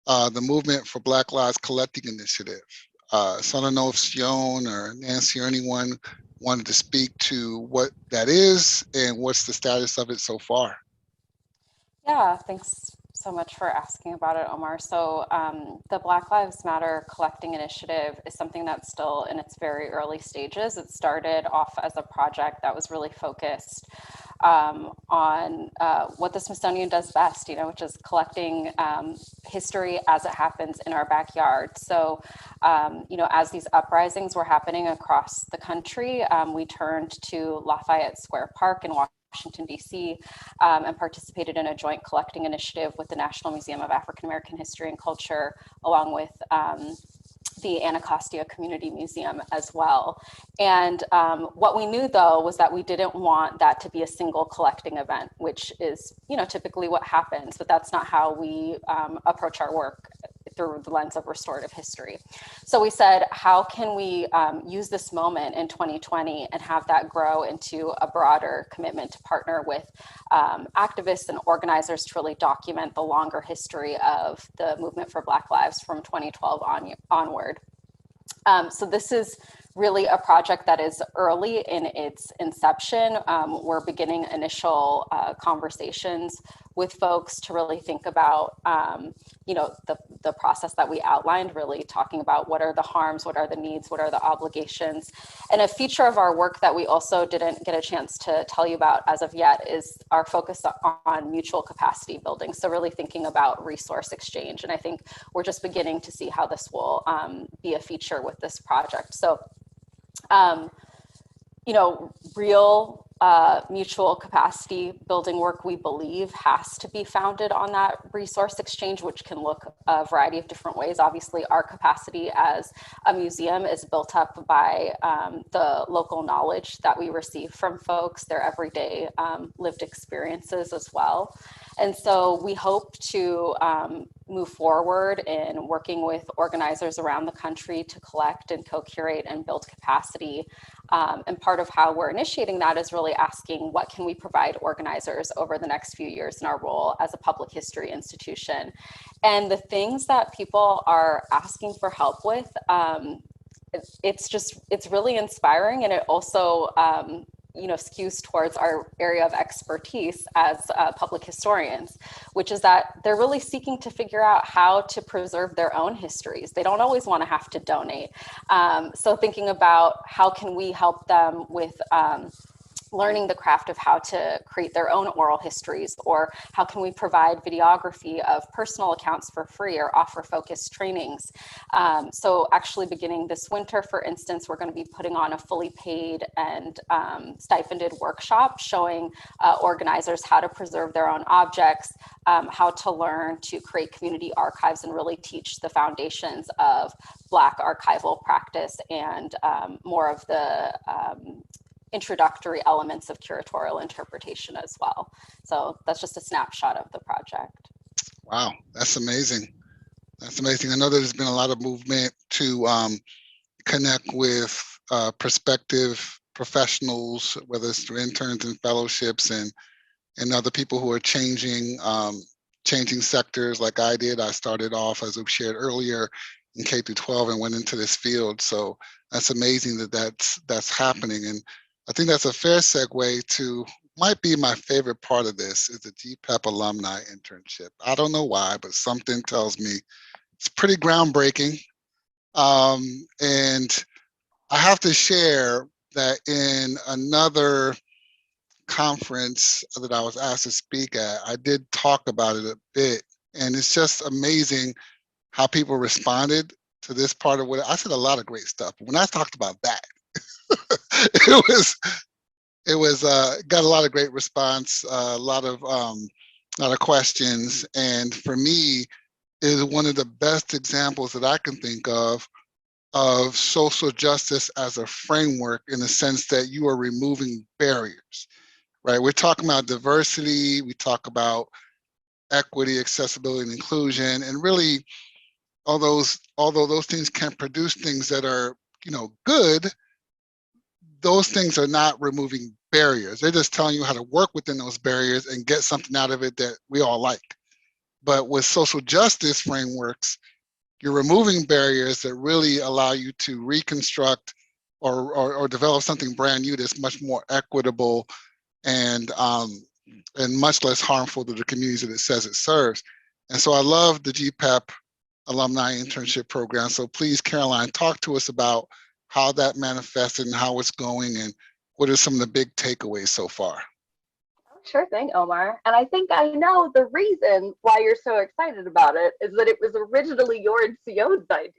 the Movement for Black Lives Collecting Initiative. So I don't know if Tsione or Nancy or anyone wanted to speak to what that is and what's the status of it so far. Yeah, thanks so much for asking about it, Omar. So the Black Lives Matter Collecting Initiative is something that's still in its very early stages. It started off as a project that was really focused on what the Smithsonian does best, which is collecting history as it happens in our backyard. So, as these uprisings were happening across the country, we turned to Lafayette Square Park in Washington, D.C., and participated in a joint collecting initiative with the National Museum of African American History and Culture, along with the Anacostia Community Museum as well. And what we knew, though, was that we didn't want that to be a single collecting event, which is, typically what happens, but that's not how we approach our work through the lens of restorative history. So we said, how can we use this moment in 2020 and have that grow into a broader commitment to partner with activists and organizers to really document the longer history of the movement for Black Lives from 2012 onward. So this is really a project that is early in its inception. We're beginning initial conversations with folks to really think about, the process that we outlined, really talking about what are the harms, what are the needs, what are the obligations. And a feature of our work that we also didn't get a chance to tell you about as of yet is our focus on mutual capacity building. So really thinking about resource exchange. And I think we're just beginning to see how this will be a feature with this project. So, real mutual capacity building work, we believe, has to be founded on that resource exchange, which can look a variety of different ways. Obviously, our capacity as a museum is built up by the local knowledge that we receive from folks, their everyday lived experiences as well. And so we hope to move forward in working with organizers around the country to collect and co-curate and build capacity. And part of how we're initiating that is really asking, what can we provide organizers over the next few years in our role as a public history institution? And the things that people are asking for help with, it's really inspiring, and it also skews towards our area of expertise as public historians, which is that they're really seeking to figure out how to preserve their own histories. They don't always want to have to donate. So thinking about how can we help them with learning the craft of how to create their own oral histories, or how can we provide videography of personal accounts for free or offer focused trainings. So actually beginning this winter, for instance, we're going to be putting on a fully paid and stipended workshop showing organizers how to preserve their own objects, how to learn to create community archives and really teach the foundations of Black archival practice and more of the introductory elements of curatorial interpretation as well. So that's just a snapshot of the project. Wow, that's amazing. That's amazing. I know there's been a lot of movement to connect with prospective professionals, whether it's through interns and fellowships and other people who are changing sectors like I did. I started off, as we've shared earlier, in K through 12 and went into this field. So that's amazing that that's happening. And I think that's a fair segue to, might be my favorite part of this, is the GPEP alumni internship. I don't know why, but something tells me it's pretty groundbreaking. And I have to share that in another conference that I was asked to speak at, I did talk about it a bit. And it's just amazing how people responded to this part of what I said. A lot of great stuff. When I talked about that, it was got a lot of great response, a lot of questions, and for me, is one of the best examples that I can think of social justice as a framework, in the sense that you are removing barriers, right? We're talking about diversity, we talk about equity, accessibility, and inclusion, and really, although those things can produce things that are, good, those things are not removing barriers. They're just telling you how to work within those barriers and get something out of it that we all like. But with social justice frameworks, you're removing barriers that really allow you to reconstruct or develop something brand new that's much more equitable and much less harmful to the communities that it says it serves. And so I love the GPEP alumni internship program. So please, Caroline, talk to us about how that manifested and how it's going, and what are some of the big takeaways so far? Sure thing, Omar. And I think I know the reason why you're so excited about it is that it was originally your and Tsione's idea.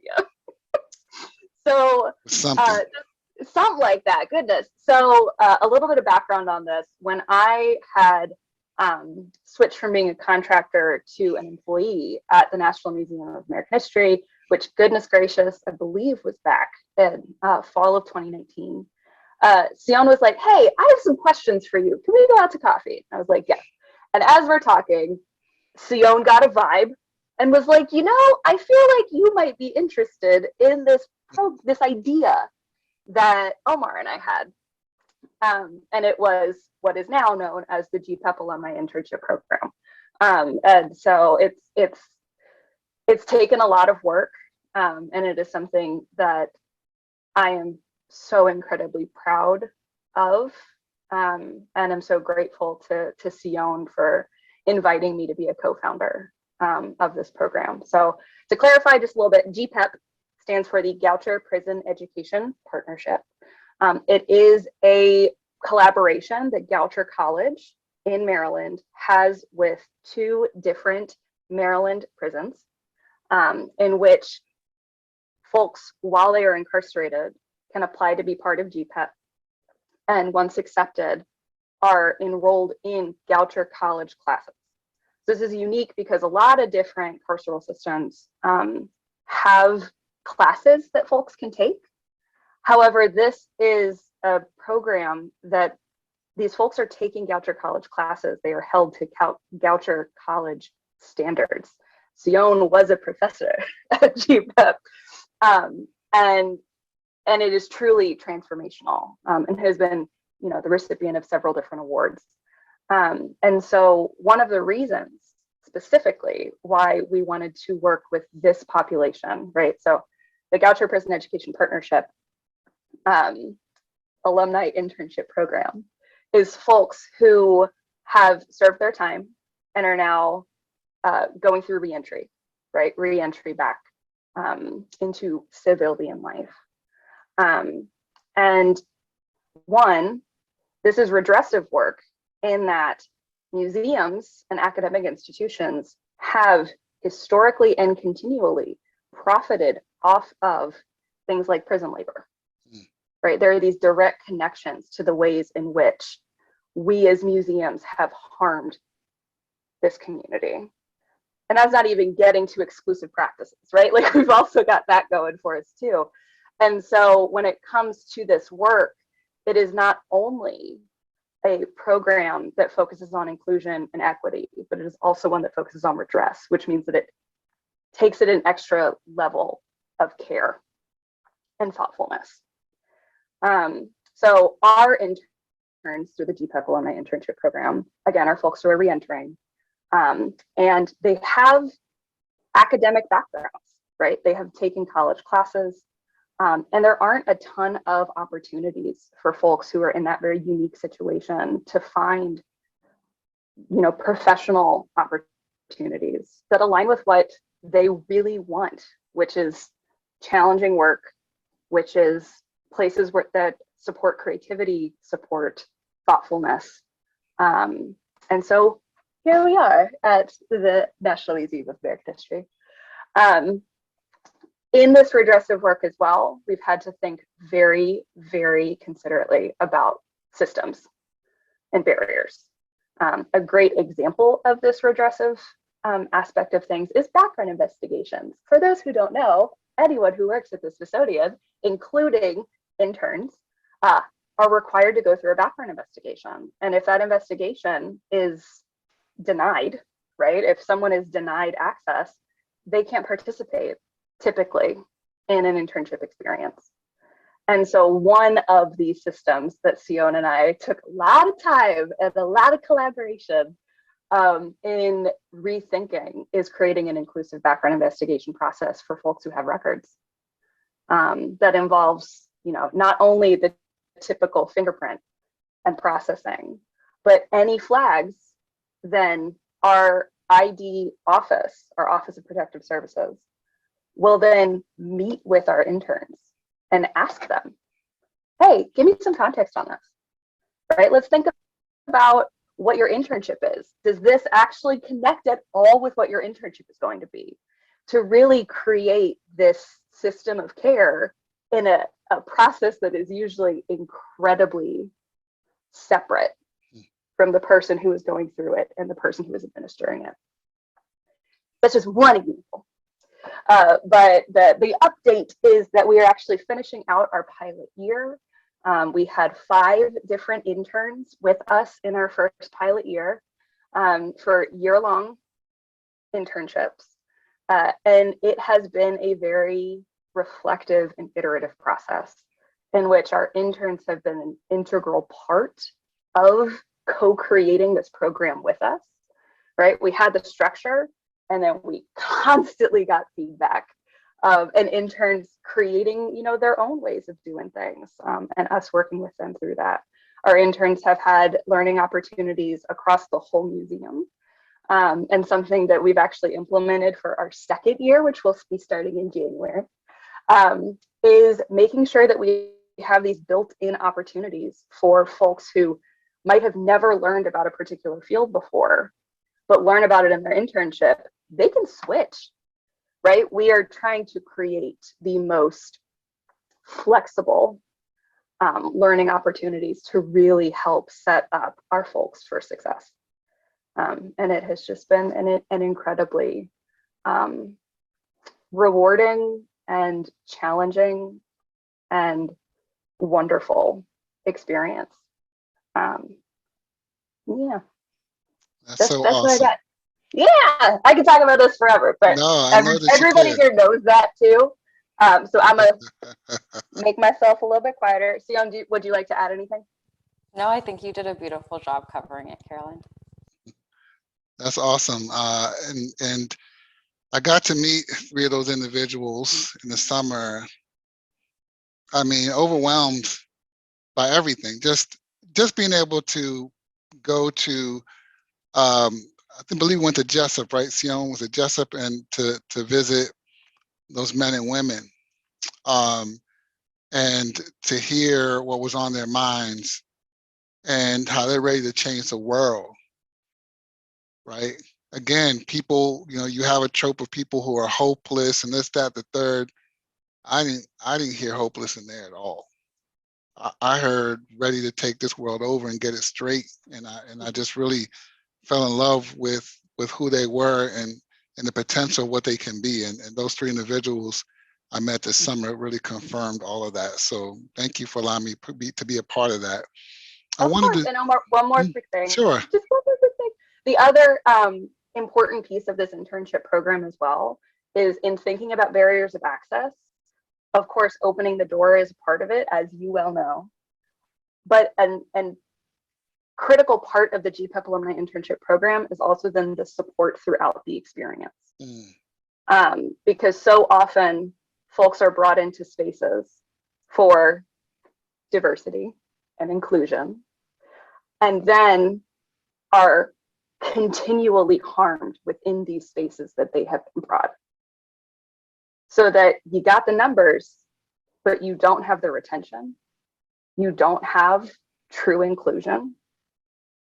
So something like that, goodness. So a little bit of background on this. When I had switched from being a contractor to an employee at the National Museum of American History, which, goodness gracious, I believe was back in fall of 2019. Tsione was like, hey, I have some questions for you. Can we go out to coffee? I was like, yes. And as we're talking, Tsione got a vibe and was like, I feel like you might be interested in this idea that Omar and I had. And it was what is now known as the GPEP Alumni Internship Program. And so it's taken a lot of work, and it is something that I am so incredibly proud of, and I'm so grateful to Tsione for inviting me to be a co-founder of this program. So to clarify just a little bit, GPEP stands for the Goucher Prison Education Partnership. It is a collaboration that Goucher College in Maryland has with 2 different Maryland prisons, in which folks, while they are incarcerated, can apply to be part of GPEP, and once accepted, are enrolled in Goucher College classes. This is unique because a lot of different carceral systems have classes that folks can take. However, this is a program that these folks are taking Goucher College classes. They are held to Goucher College standards. Tsione was a professor at GPEP. And it is truly transformational, and has been, you know, the recipient of several different awards. And so one of the reasons specifically why we wanted to work with this population, right? So the Goucher Prison Education Partnership alumni internship program is folks who have served their time and are now going through reentry, right? Reentry back into civilian life. And one, this is redressive work in that museums and academic institutions have historically and continually profited off of things like prison labor, right? There are these direct connections to the ways in which we as museums have harmed this community. And that's not even getting to exclusive practices, right? Like we've also got that going for us too. And so when it comes to this work, it is not only a program that focuses on inclusion and equity, but it is also one that focuses on redress, which means that it takes it an extra level of care and thoughtfulness. So our interns through the GPEP Alumni Internship Program, again, are folks who are reentering, and they have academic backgrounds, right? They have taken college classes, and there aren't a ton of opportunities for folks who are in that very unique situation to find, you know, professional opportunities that align with what they really want, which is challenging work, which is places where that support creativity, support thoughtfulness. And so here we are at the National Museum of American History. In this redressive work as well, we've had to think very, very considerately about systems and barriers. A great example of this redressive aspect of things is background investigations. For those who don't know, anyone who works at the Smithsonian, including interns, are required to go through a background investigation. And if that investigation is denied, right? If someone is denied access, they can't participate typically in an internship experience. And so one of these systems that Tsione and I took a lot of time and a lot of collaboration in rethinking is creating an inclusive background investigation process for folks who have records that involves, you know, not only the typical fingerprint and processing, but any flags, then our ID office, our Office of Protective Services, will then meet with our interns and ask them, hey, give me some context on this, right? Let's think about what your internship is. Does this actually connect at all with what your internship is going to be? To really create this system of care in a process that is usually incredibly separate from the person who is going through it and the person who is administering it. That's just one example. But the update is that we are actually finishing out our pilot year. We had 5 different interns with us in our first pilot year for year-long internships. And it has been a very reflective and iterative process in which our interns have been an integral part of co-creating this program with us, right? We had the structure, and then we constantly got feedback and interns creating, you know, their own ways of doing things, and us working with them through that. Our interns have had learning opportunities across the whole museum, and something that we've actually implemented for our second year, which will be starting in January, is making sure that we have these built-in opportunities for folks who might have never learned about a particular field before, but learn about it in their internship. They can switch, right? We are trying to create the most flexible learning opportunities to really help set up our folks for success. And it has just been an incredibly rewarding and challenging and wonderful experience. Yeah. That's so what I awesome. got. Yeah, I could talk about this forever, but No, I know that you everybody can. here knows that too. So I'm gonna make myself a little bit quieter. Tsione, would you like to add anything? No, I think you did a beautiful job covering it, Caroline. That's awesome. And I got to meet 3 of those individuals in the summer. I mean, overwhelmed by everything. Just being able to go to, I believe we went to Jessup, right? Tsione was at Jessup, and to visit those men and women, and to hear what was on their minds and how they're ready to change the world, right? Again, people, you have a trope of people who are hopeless and this, that, the third. I didn't hear hopeless in there at all. I heard ready to take this world over and get it straight, and I just really fell in love with who they were and the potential of what they can be. And those 3 individuals I met this summer really confirmed all of that. So thank you for allowing me to be a part of that. I Of wanted course, to. and Omar, one more quick thing. Sure. Just one more quick thing. The other important piece of this internship program as well is in thinking about barriers of access. Of course, opening the door is part of it, as you well know. But and critical part of the GPEP alumni internship program is also then the support throughout the experience. Because so often folks are brought into spaces for diversity and inclusion, and then are continually harmed within these spaces that they have been brought. So that you got the numbers, but you don't have the retention. You don't have true inclusion.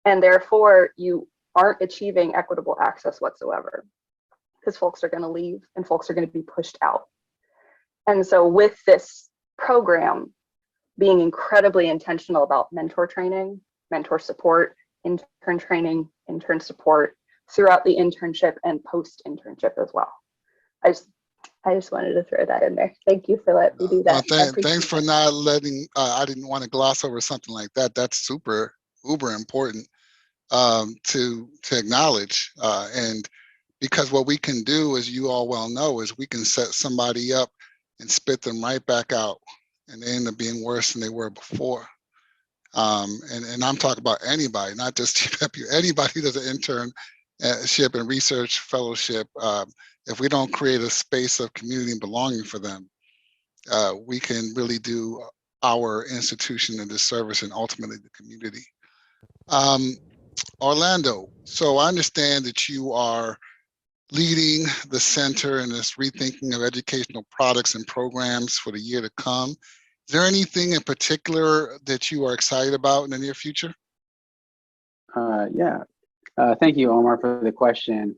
And therefore, you aren't achieving equitable access whatsoever, because folks are going to leave and folks are going to be pushed out. And so with this program being incredibly intentional about mentor training, mentor support, intern training, intern support throughout the internship and post-internship as well. I just wanted to throw that in there. Thank you for letting me do that. Thanks for not letting, I didn't want to gloss over something like that. That's super, uber important to acknowledge. And because what we can do, as you all well know, is we can set somebody up and spit them right back out, and they end up being worse than they were before. And I'm talking about anybody, not just GPEP, anybody who does an internship and research fellowship. If we don't create a space of community and belonging for them, we can really do our institution a disservice and ultimately the community. Orlando, so I understand that you are leading the center in this rethinking of educational products and programs for the year to come. Is there anything in particular that you are excited about in the near future? Yeah, thank you, Omar, for the question.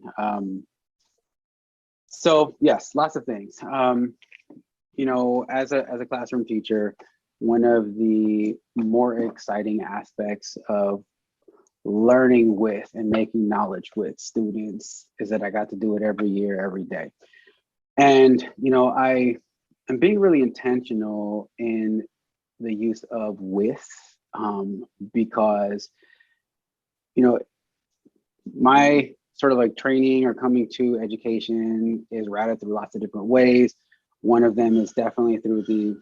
So yes, lots of things. You know, as a classroom teacher, one of the more exciting aspects of learning with and making knowledge with students is that I got to do it every year, every day. And, you know, I am being really intentional in the use of with, because, you know, my sort of like training or coming to education is routed through lots of different ways. One of them is definitely through the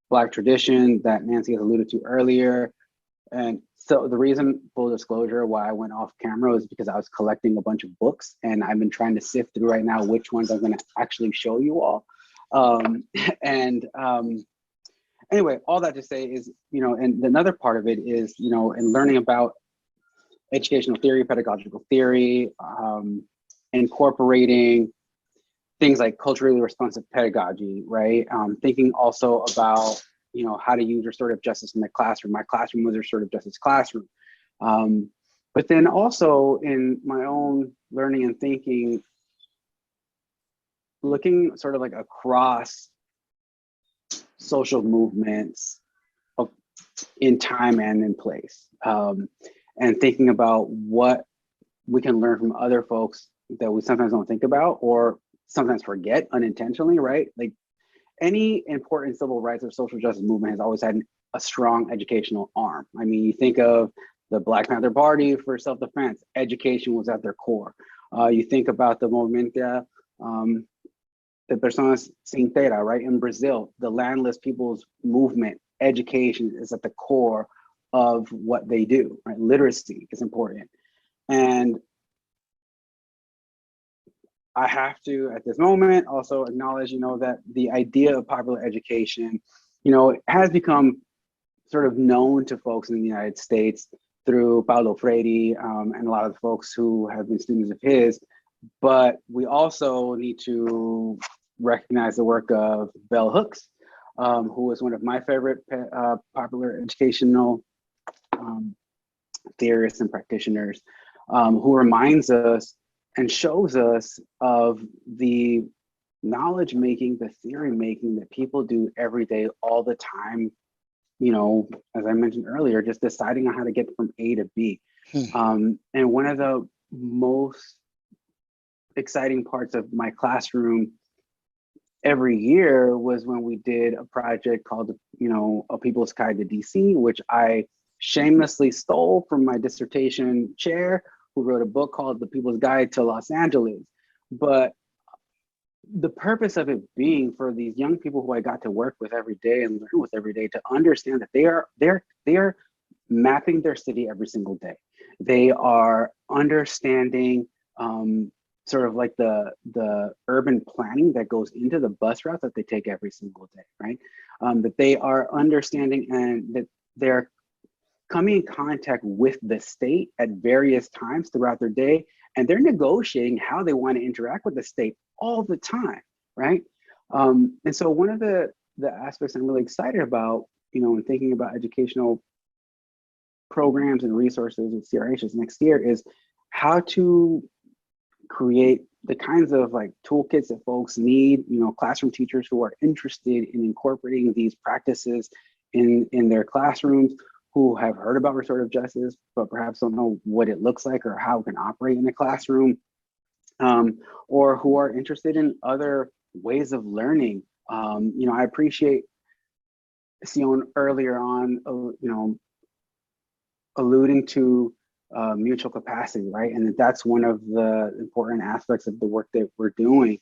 Black tradition that Nancy has alluded to earlier. And so the reason, full disclosure, why I went off camera is because I was collecting a bunch of books, and I've been trying to sift through right now which ones I'm going to actually show you all. Anyway, all that to say is, you know, and another part of it is, you know, in learning about educational theory, pedagogical theory, incorporating things like culturally responsive pedagogy, right? Thinking also about, you know, how to use restorative justice in the classroom. My classroom was a restorative justice classroom. But then also in my own learning and thinking, looking sort of like across social movements in time and in place, and thinking about what we can learn from other folks that we sometimes don't think about or sometimes forget unintentionally, right? Like any important civil rights or social justice movement has always had a strong educational arm. I mean, you think of the Black Panther Party for self-defense, education was at their core. You think about the Movimento de Personas Sem Terra, right, in Brazil, the landless people's movement, education is at the core of what they do, right? Literacy is important. And I have to, at this moment, also acknowledge, that the idea of popular education, has become sort of known to folks in the United States through Paulo Freire and a lot of the folks who have been students of his. But we also need to recognize the work of Bell Hooks, who is one of my favorite popular educational theorists and practitioners, who reminds us and shows us of the knowledge making, the theory making that people do every day, all the time, as I mentioned earlier, just deciding on how to get from A to B. And one of the most exciting parts of my classroom every year was when we did a project called, A People's Guide to DC, which I shamelessly stole from my dissertation chair, who wrote a book called The People's Guide to Los Angeles. But the purpose of it being for these young people who I got to work with every day and learn with every day to understand that they are mapping their city every single day. They are understanding sort of like the urban planning that goes into the bus routes that they take every single day, right? That they are understanding and that they're coming in contact with the state at various times throughout their day, and they're negotiating how they want to interact with the state all the time, right? And so one of the aspects I'm really excited about, in thinking about educational programs and resources with CRHs next year is how to create the kinds of like toolkits that folks need, classroom teachers who are interested in incorporating these practices in their classrooms, who have heard about restorative justice, but perhaps don't know what it looks like or how it can operate in a classroom, or who are interested in other ways of learning. I appreciate Tsione earlier on, alluding to mutual capacity, right? And that's one of the important aspects of the work that we're doing.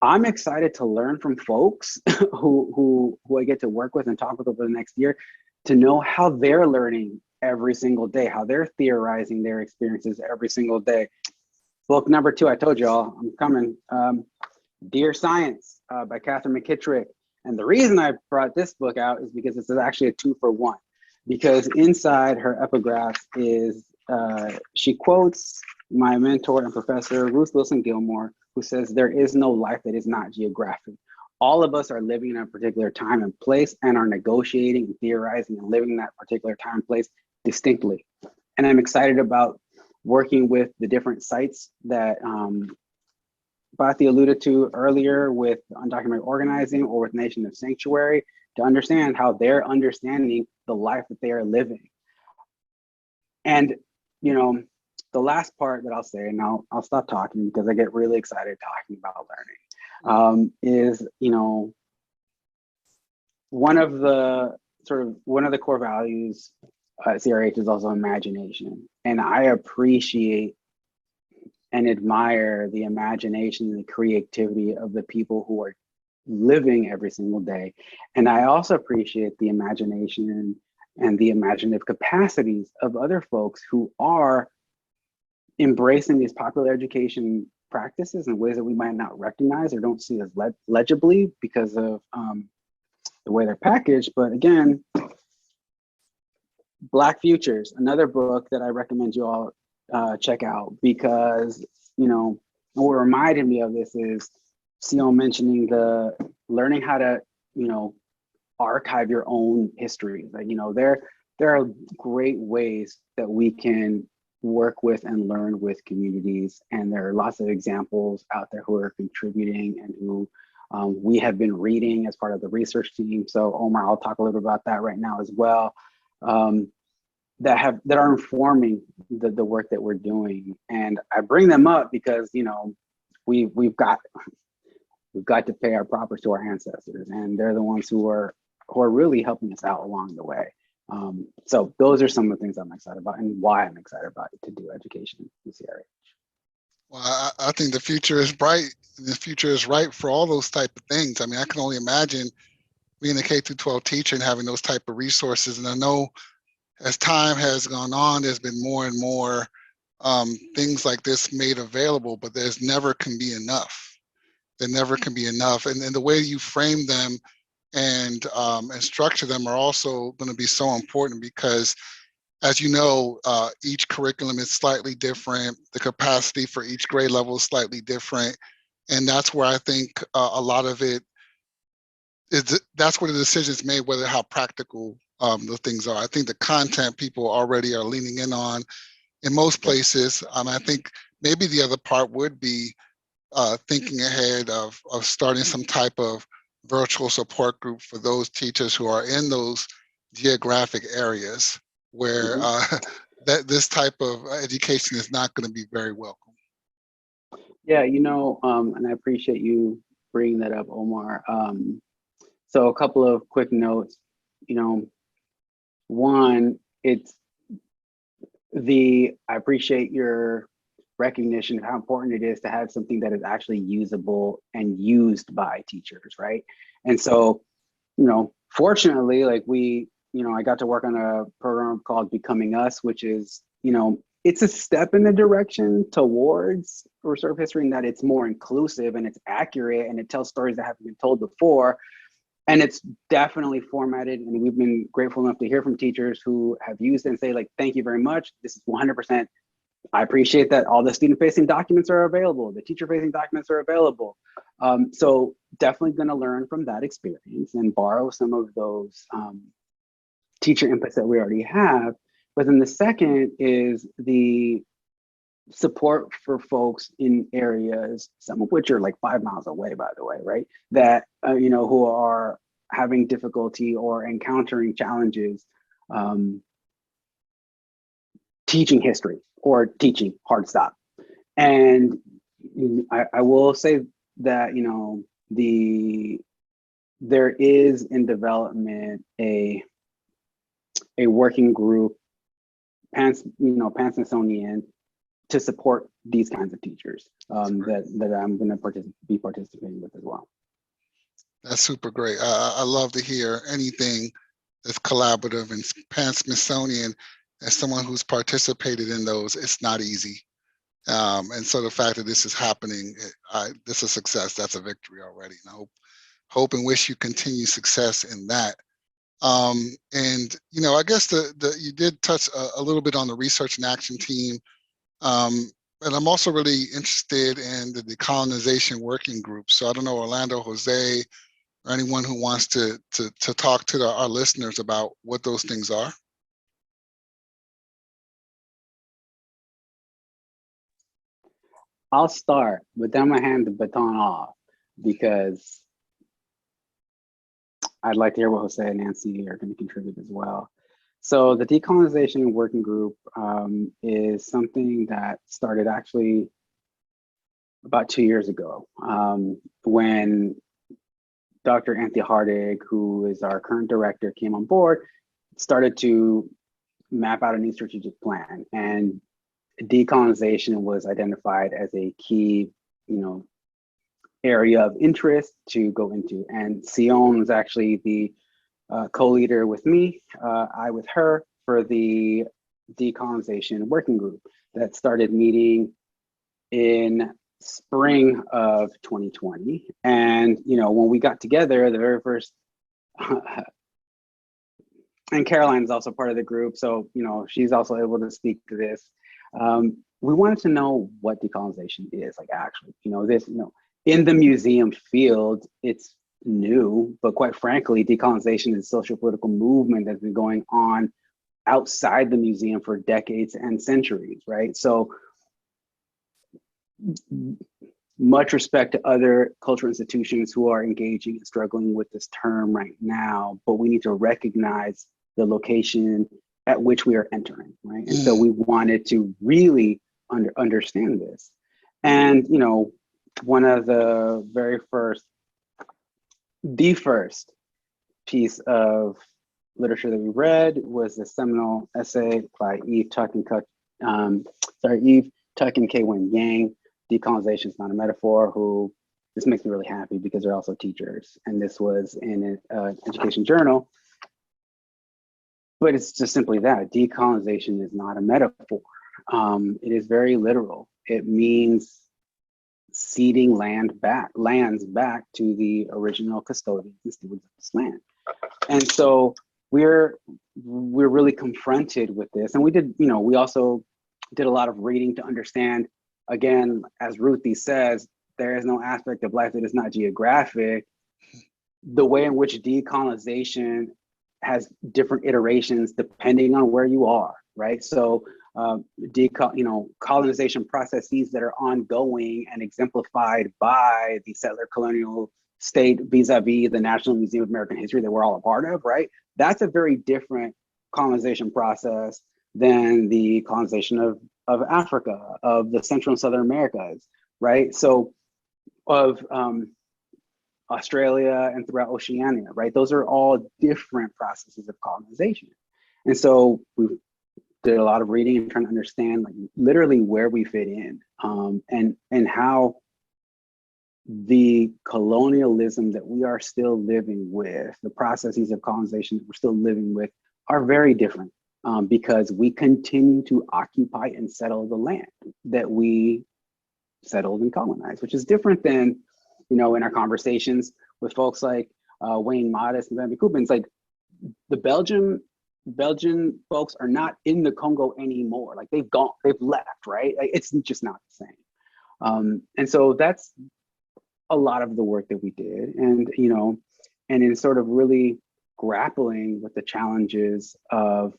I'm excited to learn from folks who I get to work with and talk with over the next year, to know how they're learning every single day, how they're theorizing their experiences every single day. Book number 2, I told y'all, I'm coming. Dear Science by Catherine McKittrick. And the reason I brought this book out is because it's actually a 2-for-1. Because inside her epigraph is, she quotes my mentor and professor, Ruth Wilson Gilmore, who says, "There is no life that is not geographic. All of us are living in a particular time and place and are negotiating and theorizing and living in that particular time and place distinctly." And I'm excited about working with the different sites that Bhati alluded to earlier with undocumented organizing or with Nation of Sanctuary, to understand how they're understanding the life that they are living. And, the last part that I'll say, and I'll stop talking because I get really excited talking about learning, is, one of the core values at CRH is also imagination. And I appreciate and admire the imagination and the creativity of the people who are living every single day. And I also appreciate the imagination and the imaginative capacities of other folks who are embracing these popular education practices in ways that we might not recognize or don't see as legibly because of the way they're packaged. But again, Black Futures, another book that I recommend you all check out, because what reminded me of this is Tsione mentioning the learning how to archive your own history. Like, there are great ways that we can work with and learn with communities, and there are lots of examples out there who are contributing and who we have been reading as part of the research team. So Omar, I'll talk a little bit about that right now as well. That are informing the work that we're doing. And I bring them up because we've got to pay our proper to our ancestors, and they're the ones who are really helping us out along the way. So those are some of the things I'm excited about and why I'm excited about it to do education in CRH. Well, I think the future is bright. The future is ripe for all those type of things. I mean, I can only imagine being a K through 12 teacher and having those type of resources. And I know as time has gone on, there's been more and more things like this made available, but there's never can be enough. There never can be enough. And the way you frame them and structure them are also going to be so important because, as you know, each curriculum is slightly different. The capacity for each grade level is slightly different. And that's where I think a lot of it is, that's where the decision is made, whether how practical the things are. I think the content people already are leaning in on in most places. I think maybe the other part would be thinking ahead of starting some type of virtual support group for those teachers who are in those geographic areas where that this type of education is not going to be very welcome. Yeah, you know, and I appreciate you bringing that up, Omar. So a couple of quick notes, you know, one, I appreciate your recognition of how important it is to have something that is actually usable and used by teachers, right? And so, you know, fortunately, like I got to work on a program called Becoming Us, which is, you know, it's a step in the direction towards restorative history in that it's more inclusive and it's accurate and it tells stories that haven't been told before. And it's definitely formatted, and we've been grateful enough to hear from teachers who have used it and say, like, thank you very much. This is 100%. I appreciate that all the student-facing documents are available. The teacher-facing documents are available. So definitely going to learn from that experience and borrow some of those teacher inputs that we already have. But then the second is the support for folks in areas, some of which are like 5 miles away, by the way, right? That, you know, who are having difficulty or encountering challenges teaching history or teaching hard stop. And I will say that, you know, there is in development a working group, pan-Smithsonian, to support these kinds of teachers that I'm going to be participating with as well. That's super great. I love to hear anything that's collaborative and pan-Smithsonian. As someone who's participated in those, it's not easy. And so the fact that this is happening, this is a success. That's a victory already. And I hope and wish you continued success in that. And, you know, I guess you did touch a little bit on the research and action team. And I'm also really interested in the decolonization working group. So I don't know, Orlando, Jose, or anyone who wants to talk to our listeners about what those things are. I'll start, but then I'm gonna hand the baton off because I'd like to hear what Jose and Nancy are going to contribute as well. So the decolonization working group is something that started actually about 2 years ago when Dr. Anthony Hardig, who is our current director, came on board, started to map out a new strategic plan, and decolonization was identified as a key, you know, area of interest to go into. And Tsione was actually the co-leader with me, I with her, for the decolonization working group that started meeting in spring of 2020. And, you know, when we got together, the very first, and Caroline is also part of the group, so, you know, she's also able to speak to this. We wanted to know what decolonization is, like, actually, you know, this, you know, in the museum field, it's new, but quite frankly, decolonization is a social political movement that's been going on outside the museum for decades and centuries, right? So much respect to other cultural institutions who are engaging and struggling with this term right now, but we need to recognize the location at which we are entering, right? And so we wanted to really understand this. And, you know, one of the first piece of literature that we read was the seminal essay by Eve Tuck and K-Wen Yang, Decolonization is Not a Metaphor, who, this makes me really happy because they're also teachers. And this was in an education journal. But it's just simply that, decolonization is not a metaphor. It is very literal. It means ceding lands back to the original custodians and stewards of this land. And so we're really confronted with this. And we did, we also did a lot of reading to understand, again, as Ruthie says, there is no aspect of life that is not geographic. The way in which decolonization has different iterations depending on where you are, right? So colonization processes that are ongoing and exemplified by the settler colonial state vis-a-vis the National Museum of American History that we're all a part of, right? That's a very different colonization process than the colonization of Africa, of the Central and Southern Americas, right? So of Australia and throughout Oceania, right? Those are all different processes of colonization. And so we did a lot of reading and trying to understand like literally where we fit in, and how the colonialism that we are still living with, the processes of colonization that we're still living with are very different, because we continue to occupy and settle the land that we settled and colonized, which is different than, in our conversations with folks like Wayne Modest and Van Coopman. It's like the Belgian folks are not in the Congo anymore. Like they've left, right? Like, it's just not the same. And so that's a lot of the work that we did. And, and in sort of really grappling with the challenges of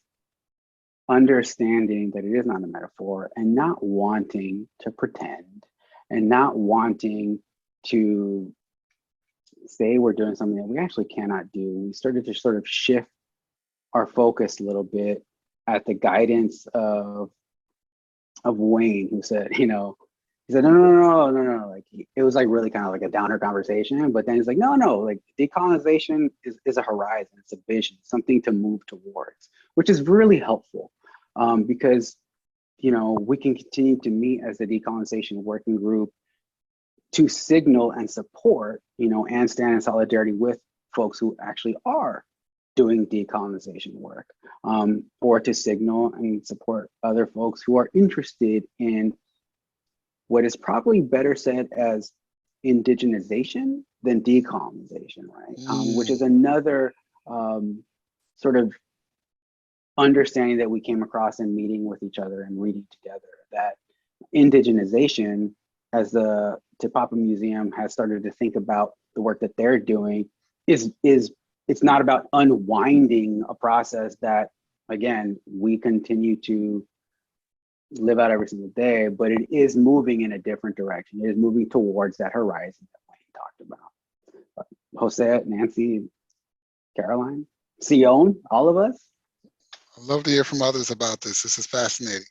understanding that it is not a metaphor and not wanting to pretend and not wanting to say we're doing something that we actually cannot do. We started to sort of shift our focus a little bit at the guidance of Wayne, who said, he said, no. Like it was like really kind of like a downer conversation, but then he's like, no, like decolonization is a horizon, it's a vision, something to move towards, which is really helpful, because, we can continue to meet as the decolonization working group to signal and support, and stand in solidarity with folks who actually are doing decolonization work, or to signal and support other folks who are interested in what is probably better said as indigenization than decolonization, right? Which is another sort of understanding that we came across in meeting with each other and reading together, that indigenization, as the Te Papa Museum has started to think about the work that they're doing, is it's not about unwinding a process that, again, we continue to live out every single day, but it is moving in a different direction. It is moving towards that horizon that Wayne talked about. Jose, Nancy, Caroline, Tsione, all of us. I'd love to hear from others about this. This is fascinating.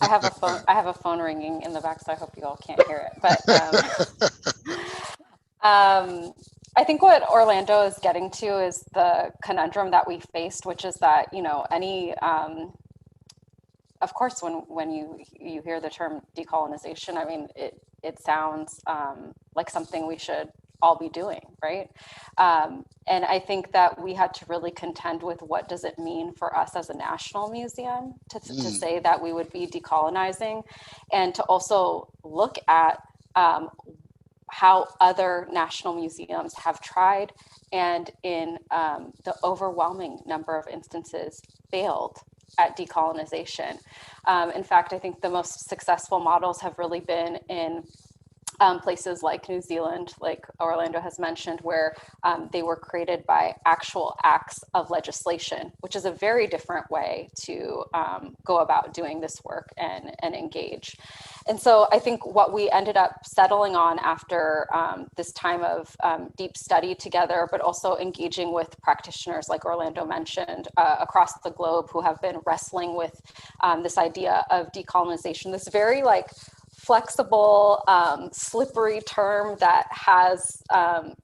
I have a phone ringing in the back, so I hope you all can't hear it. But I think what Orlando is getting to is the conundrum that we faced, which is that, of course, when you hear the term decolonization, I mean, it sounds like something we should all be doing, right? And I think that we had to really contend with what does it mean for us as a national museum to say that we would be decolonizing, and to also look at how other national museums have tried, and in the overwhelming number of instances failed at decolonization. In fact, I think the most successful models have really been in places like New Zealand, like Orlando has mentioned, where they were created by actual acts of legislation, which is a very different way to go about doing this work and engage. And so I think what we ended up settling on after this time of deep study together, but also engaging with practitioners like Orlando mentioned across the globe who have been wrestling with this idea of decolonization, this very flexible, slippery term that has,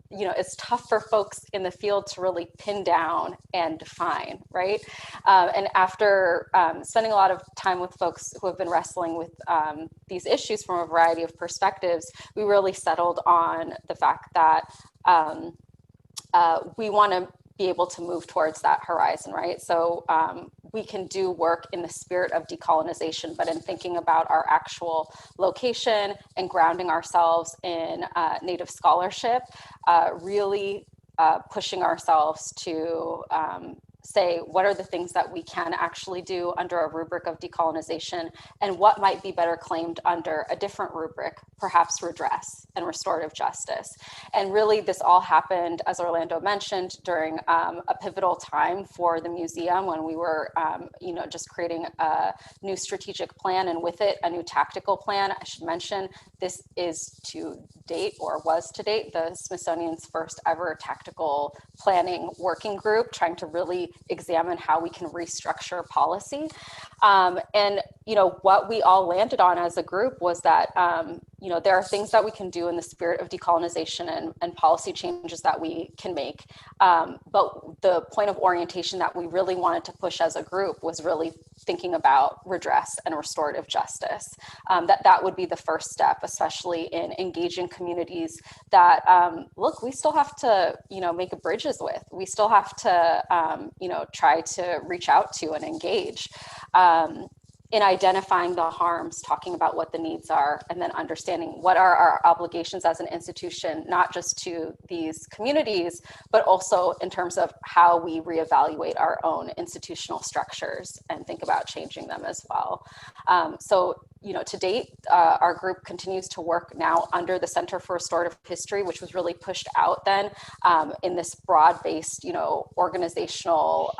it's tough for folks in the field to really pin down and define, right? And after spending a lot of time with folks who have been wrestling with these issues from a variety of perspectives, we really settled on the fact that we want to be able to move towards that horizon, right? So we can do work in the spirit of decolonization, but in thinking about our actual location and grounding ourselves in Native scholarship, really pushing ourselves to say, what are the things that we can actually do under a rubric of decolonization, and what might be better claimed under a different rubric, perhaps redress and restorative justice. And really, this all happened, as Orlando mentioned, during a pivotal time for the museum when we were, just creating a new strategic plan, and with it, a new tactical plan. I should mention, this is to date, or was to date, the Smithsonian's first ever tactical planning working group, trying to really examine how we can restructure policy. And what we all landed on as a group was that there are things that we can do in the spirit of decolonization and policy changes that we can make. But the point of orientation that we really wanted to push as a group was really thinking about redress and restorative justice. That would be the first step, especially in engaging communities that, look, we still have to, make bridges with. We still have to, try to reach out to and engage. In identifying the harms, talking about what the needs are, and then understanding what are our obligations as an institution, not just to these communities, but also in terms of how we reevaluate our own institutional structures and think about changing them as well. To date, our group continues to work now under the Center for Restorative History, which was really pushed out then in this broad-based, organizational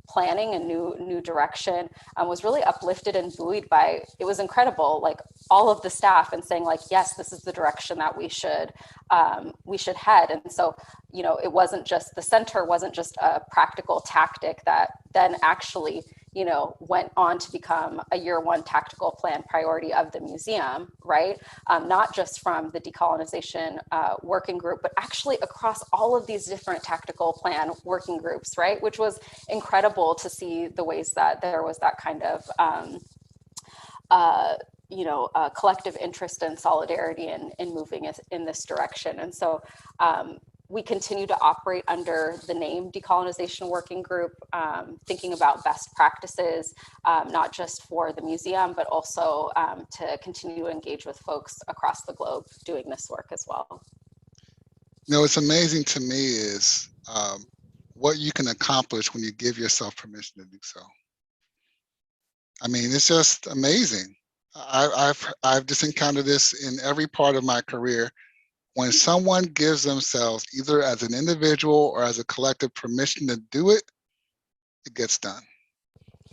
planning and new direction, was really uplifted and buoyed by, it was incredible, like all of the staff, and saying like, yes, this is the direction that we should head. And so, it wasn't just, the center wasn't just a practical tactic that then actually, went on to become a year one tactical plan priority of the museum, right? Not just from the decolonization working group, but actually across all of these different tactical plan working groups, right? Which was incredible to see the ways that there was that kind of, collective interest and solidarity in moving in this direction. And so, we continue to operate under the name Decolonization Working Group, thinking about best practices, not just for the museum, but also to continue to engage with folks across the globe doing this work as well. What's amazing to me is what you can accomplish when you give yourself permission to do so. I mean, it's just amazing. I've just encountered this in every part of my career. When someone gives themselves, either as an individual or as a collective, permission to do it, it gets done.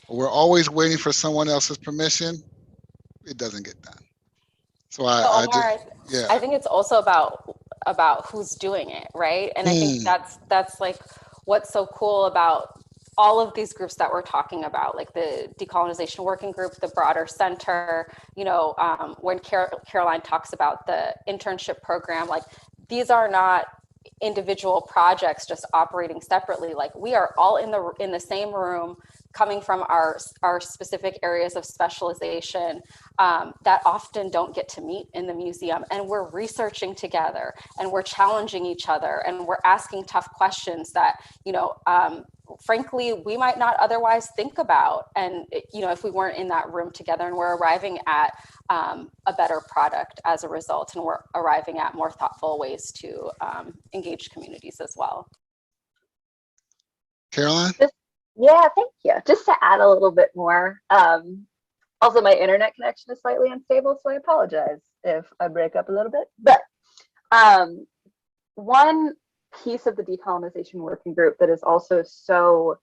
We're always waiting for someone else's permission. It doesn't get done. So Omar, I think it's also about who's doing it, right? And I think that's like what's so cool about all of these groups that we're talking about, like the Decolonization Working Group, the broader center, when Caroline talks about the internship program, like these are not individual projects just operating separately. Like we are all in the same room, coming from our specific areas of specialization that often don't get to meet in the museum. And we're researching together, and we're challenging each other, and we're asking tough questions that, frankly, we might not otherwise think about. And, if we weren't in that room together, and we're arriving at a better product as a result, and we're arriving at more thoughtful ways to engage communities as well. Caroline? Yeah, thank you. Just to add a little bit more. Also, my internet connection is slightly unstable, so I apologize if I break up a little bit. But one piece of the Decolonization Working Group that is also so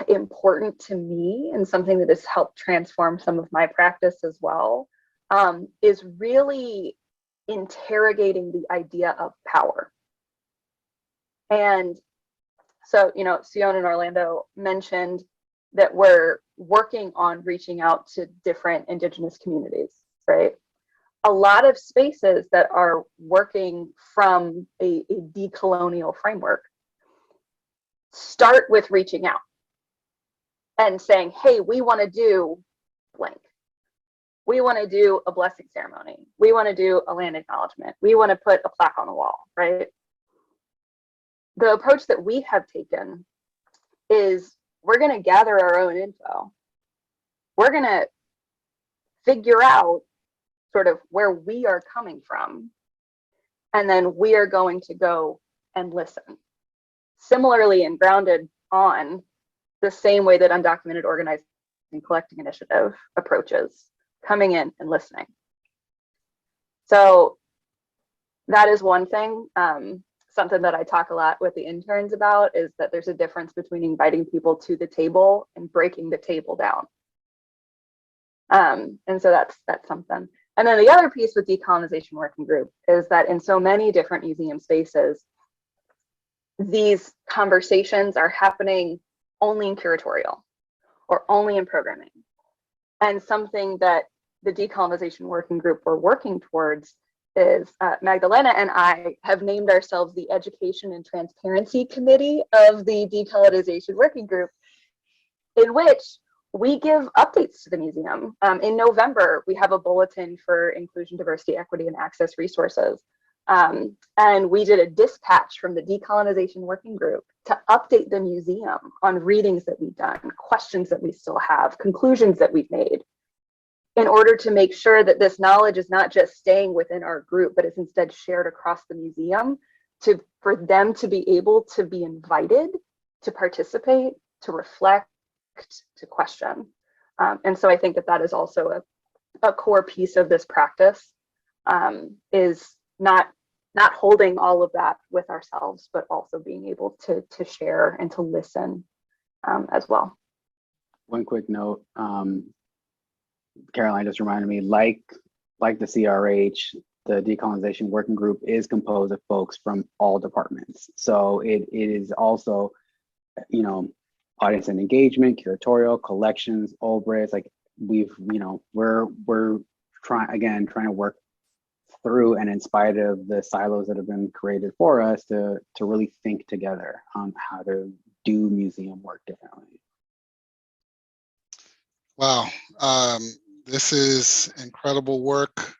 important to me, and something that has helped transform some of my practice as well, is really interrogating the idea of power. And so, Tsione and Orlando mentioned that we're working on reaching out to different Indigenous communities. right? A lot of spaces that are working from a decolonial framework start with reaching out and saying, hey, we want to do blank. We want to do a blessing ceremony. We want to do a land acknowledgement. We want to put a plaque on the wall, right? The approach that we have taken is we're going to gather our own info. We're going to figure out sort of where we are coming from. And then we are going to go and listen. Similarly, and grounded on the same way that undocumented organizing and collecting initiative approaches, coming in and listening. So that is one thing. Something that I talk a lot with the interns about is that there's a difference between inviting people to the table and breaking the table down. And so that's something. And then the other piece with Decolonization Working Group is that in so many different museum spaces, these conversations are happening only in curatorial or only in programming. And something that the Decolonization Working Group we're working towards is Magdalena and I have named ourselves the Education and Transparency Committee of the Decolonization Working Group, in which we give updates to the museum. In November, we have a bulletin for inclusion, diversity, equity, and access resources. And we did a dispatch from the Decolonization Working Group to update the museum on readings that we've done, questions that we still have, conclusions that we've made, in order to make sure that this knowledge is not just staying within our group, but is instead shared across the museum for them to be able to be invited to participate, to reflect, to question. And so I think that is also a core piece of this practice, is not holding all of that with ourselves, but also being able to share and to listen as well. One quick note, Caroline just reminded me, like the CRH, the Decolonization Working Group is composed of folks from all departments. So it is also, you know, audience and engagement, curatorial, collections, Obras, like we're trying to work through and in spite of the silos that have been created for us to really think together on how to do museum work differently. Wow, this is incredible work.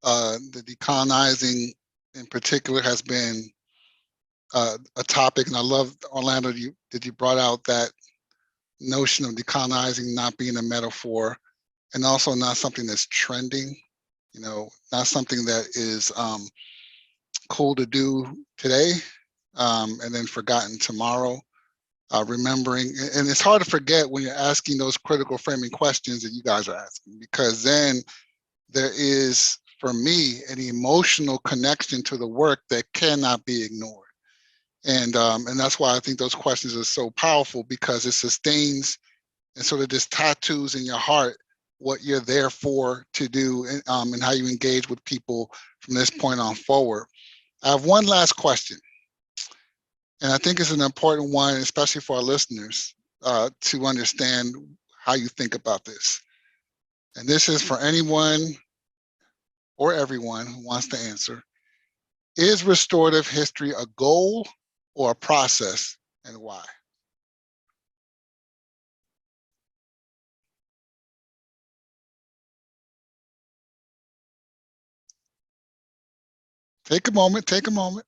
The decolonizing in particular has been a topic, and I love, Orlando, that you brought out that notion of decolonizing not being a metaphor, and also not something that's trending, you know, not something that is cool to do today and then forgotten tomorrow. Remembering, and it's hard to forget when you're asking those critical framing questions that you guys are asking, because then there is, for me, an emotional connection to the work that cannot be ignored. And that's why I think those questions are so powerful, because it sustains and sort of just tattoos in your heart what you're there for to do, and how you engage with people from this point on forward. I have one last question. And I think it's an important one, especially for our listeners, to understand how you think about this. And this is for anyone or everyone who wants to answer. Is restorative history a goal or a process, and why? Take a moment, take a moment.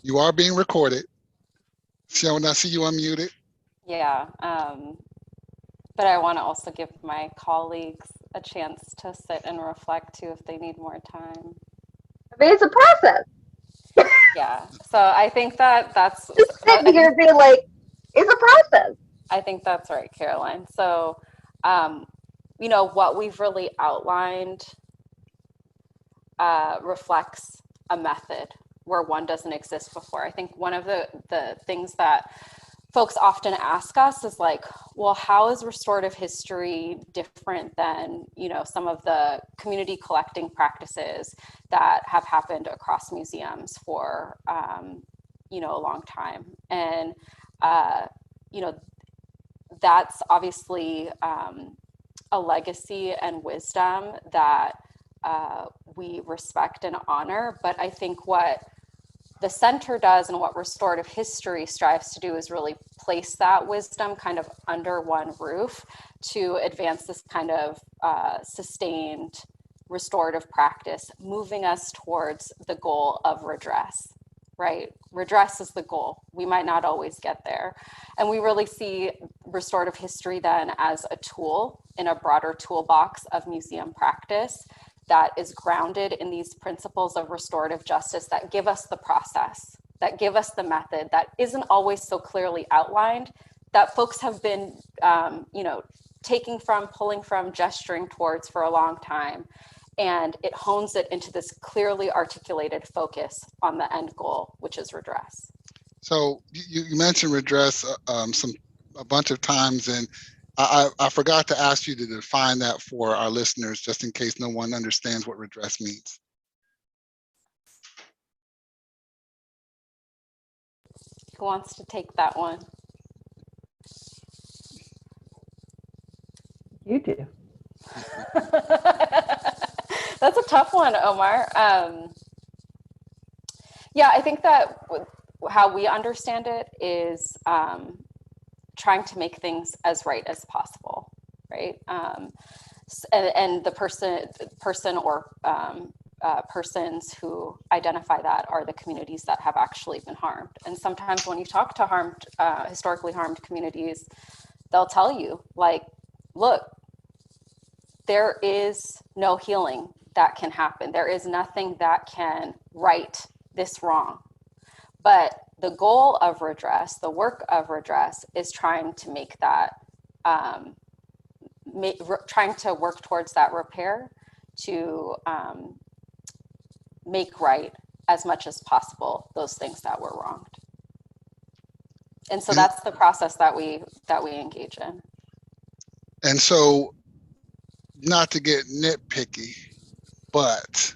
You are being recorded. Tsione, I see you unmuted. Yeah, but I want to also give my colleagues a chance to sit and reflect too if they need more time. I mean, it's a process. Yeah, so I think that's just sitting here being like, it's a process. I think that's right, Caroline. So, you know, what we've really outlined reflects a method where one doesn't exist before. I think one of the things that folks often ask us is like, well, how is restorative history different than, you know, some of the community collecting practices that have happened across museums for, you know, a long time? And, you know, that's obviously a legacy and wisdom that we respect and honor. But I think what the center does and what restorative history strives to do is really place that wisdom kind of under one roof to advance this kind of sustained restorative practice, moving us towards the goal of redress, right? Redress is the goal. We might not always get there. And we really see restorative history then as a tool in a broader toolbox of museum practice that is grounded in these principles of restorative justice that give us the process, that give us the method that isn't always so clearly outlined, that folks have been, you know, taking from, pulling from, gesturing towards for a long time. And it hones it into this clearly articulated focus on the end goal, which is redress. So you mentioned redress a bunch of times, and I forgot to ask you to define that for our listeners, just in case no one understands what redress means. Who wants to take that one? You do. That's a tough one, Omar. Yeah, I think that how we understand it is trying to make things as right as possible, right? And the person or persons who identify that are the communities that have actually been harmed. And sometimes when you talk to historically harmed communities, they'll tell you, like, look, there is no healing that can happen. There is nothing that can right this wrong. But the goal of redress, the work of redress, is trying to make that, trying to work towards that repair to make right as much as possible those things that were wronged. And so that's the process that we engage in. And so, not to get nitpicky, but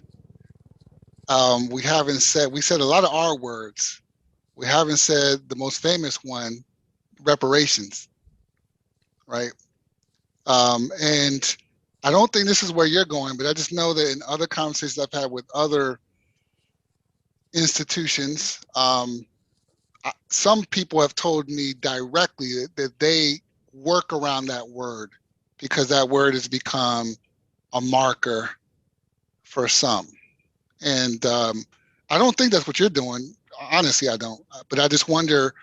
we said a lot of R words. We haven't said the most famous one, reparations, right? And I don't think this is where you're going, but I just know that in other conversations I've had with other institutions, some people have told me directly that they work around that word because that word has become a marker for some. And I don't think that's what you're doing. Honestly, I don't. But I just wonder,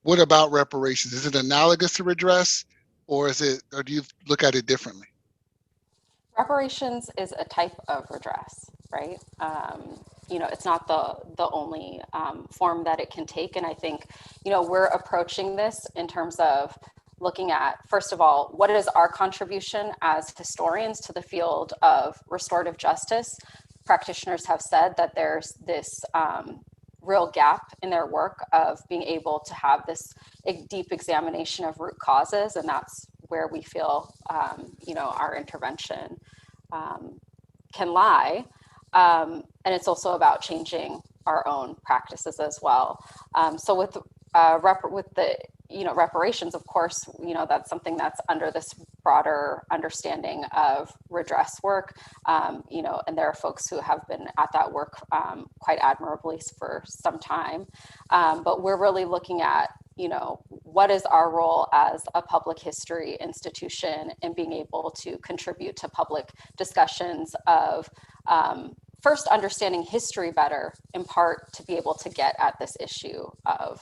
what about reparations? Is it analogous to redress, or do you look at it differently? Reparations is a type of redress, right? You know, it's not the only form that it can take. And I think, you know, we're approaching this in terms of looking at, first of all, what is our contribution as historians to the field of restorative justice? Practitioners have said that there's this real gap in their work of being able to have this deep examination of root causes, and that's where we feel, you know, our intervention can lie. And it's also about changing our own practices as well. So with the, you know, reparations, of course, you know, that's something that's under this broader understanding of redress work, you know, and there are folks who have been at that work quite admirably for some time. But we're really looking at, you know, what is our role as a public history institution in being able to contribute to public discussions of first understanding history better, in part to be able to get at this issue of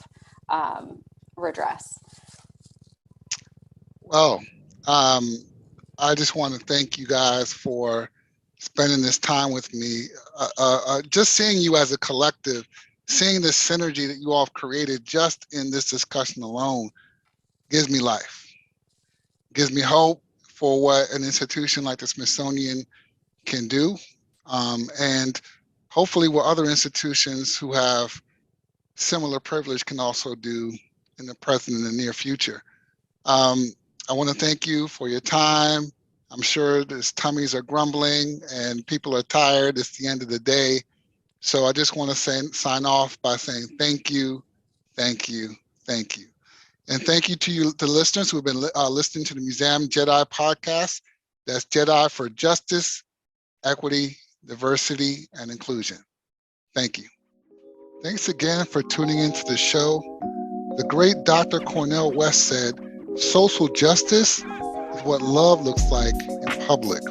redress. Well, I just want to thank you guys for spending this time with me. Just seeing you as a collective, seeing the synergy that you all have created just in this discussion alone gives me life, gives me hope for what an institution like the Smithsonian can do. And hopefully what other institutions who have similar privilege can also do in the present and the near future. I want to thank you for your time. I'm sure there's tummies are grumbling and people are tired. It's the end of the day. So I just want to sign off by saying thank you, thank you, thank you. And thank you to you, the listeners who have been listening to the Museum J.E.D.I podcast. That's JEDI for Justice, Equity, Diversity, and Inclusion. Thank you. Thanks again for tuning into the show. The great Dr. Cornel West said, social justice is what love looks like in public.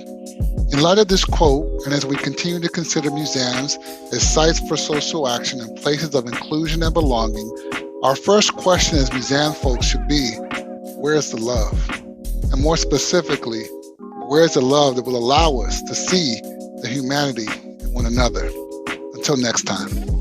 In light of this quote, and as we continue to consider museums as sites for social action and places of inclusion and belonging, our first question as museum folks should be, where's the love? And more specifically, where's the love that will allow us to see the humanity in one another? Until next time.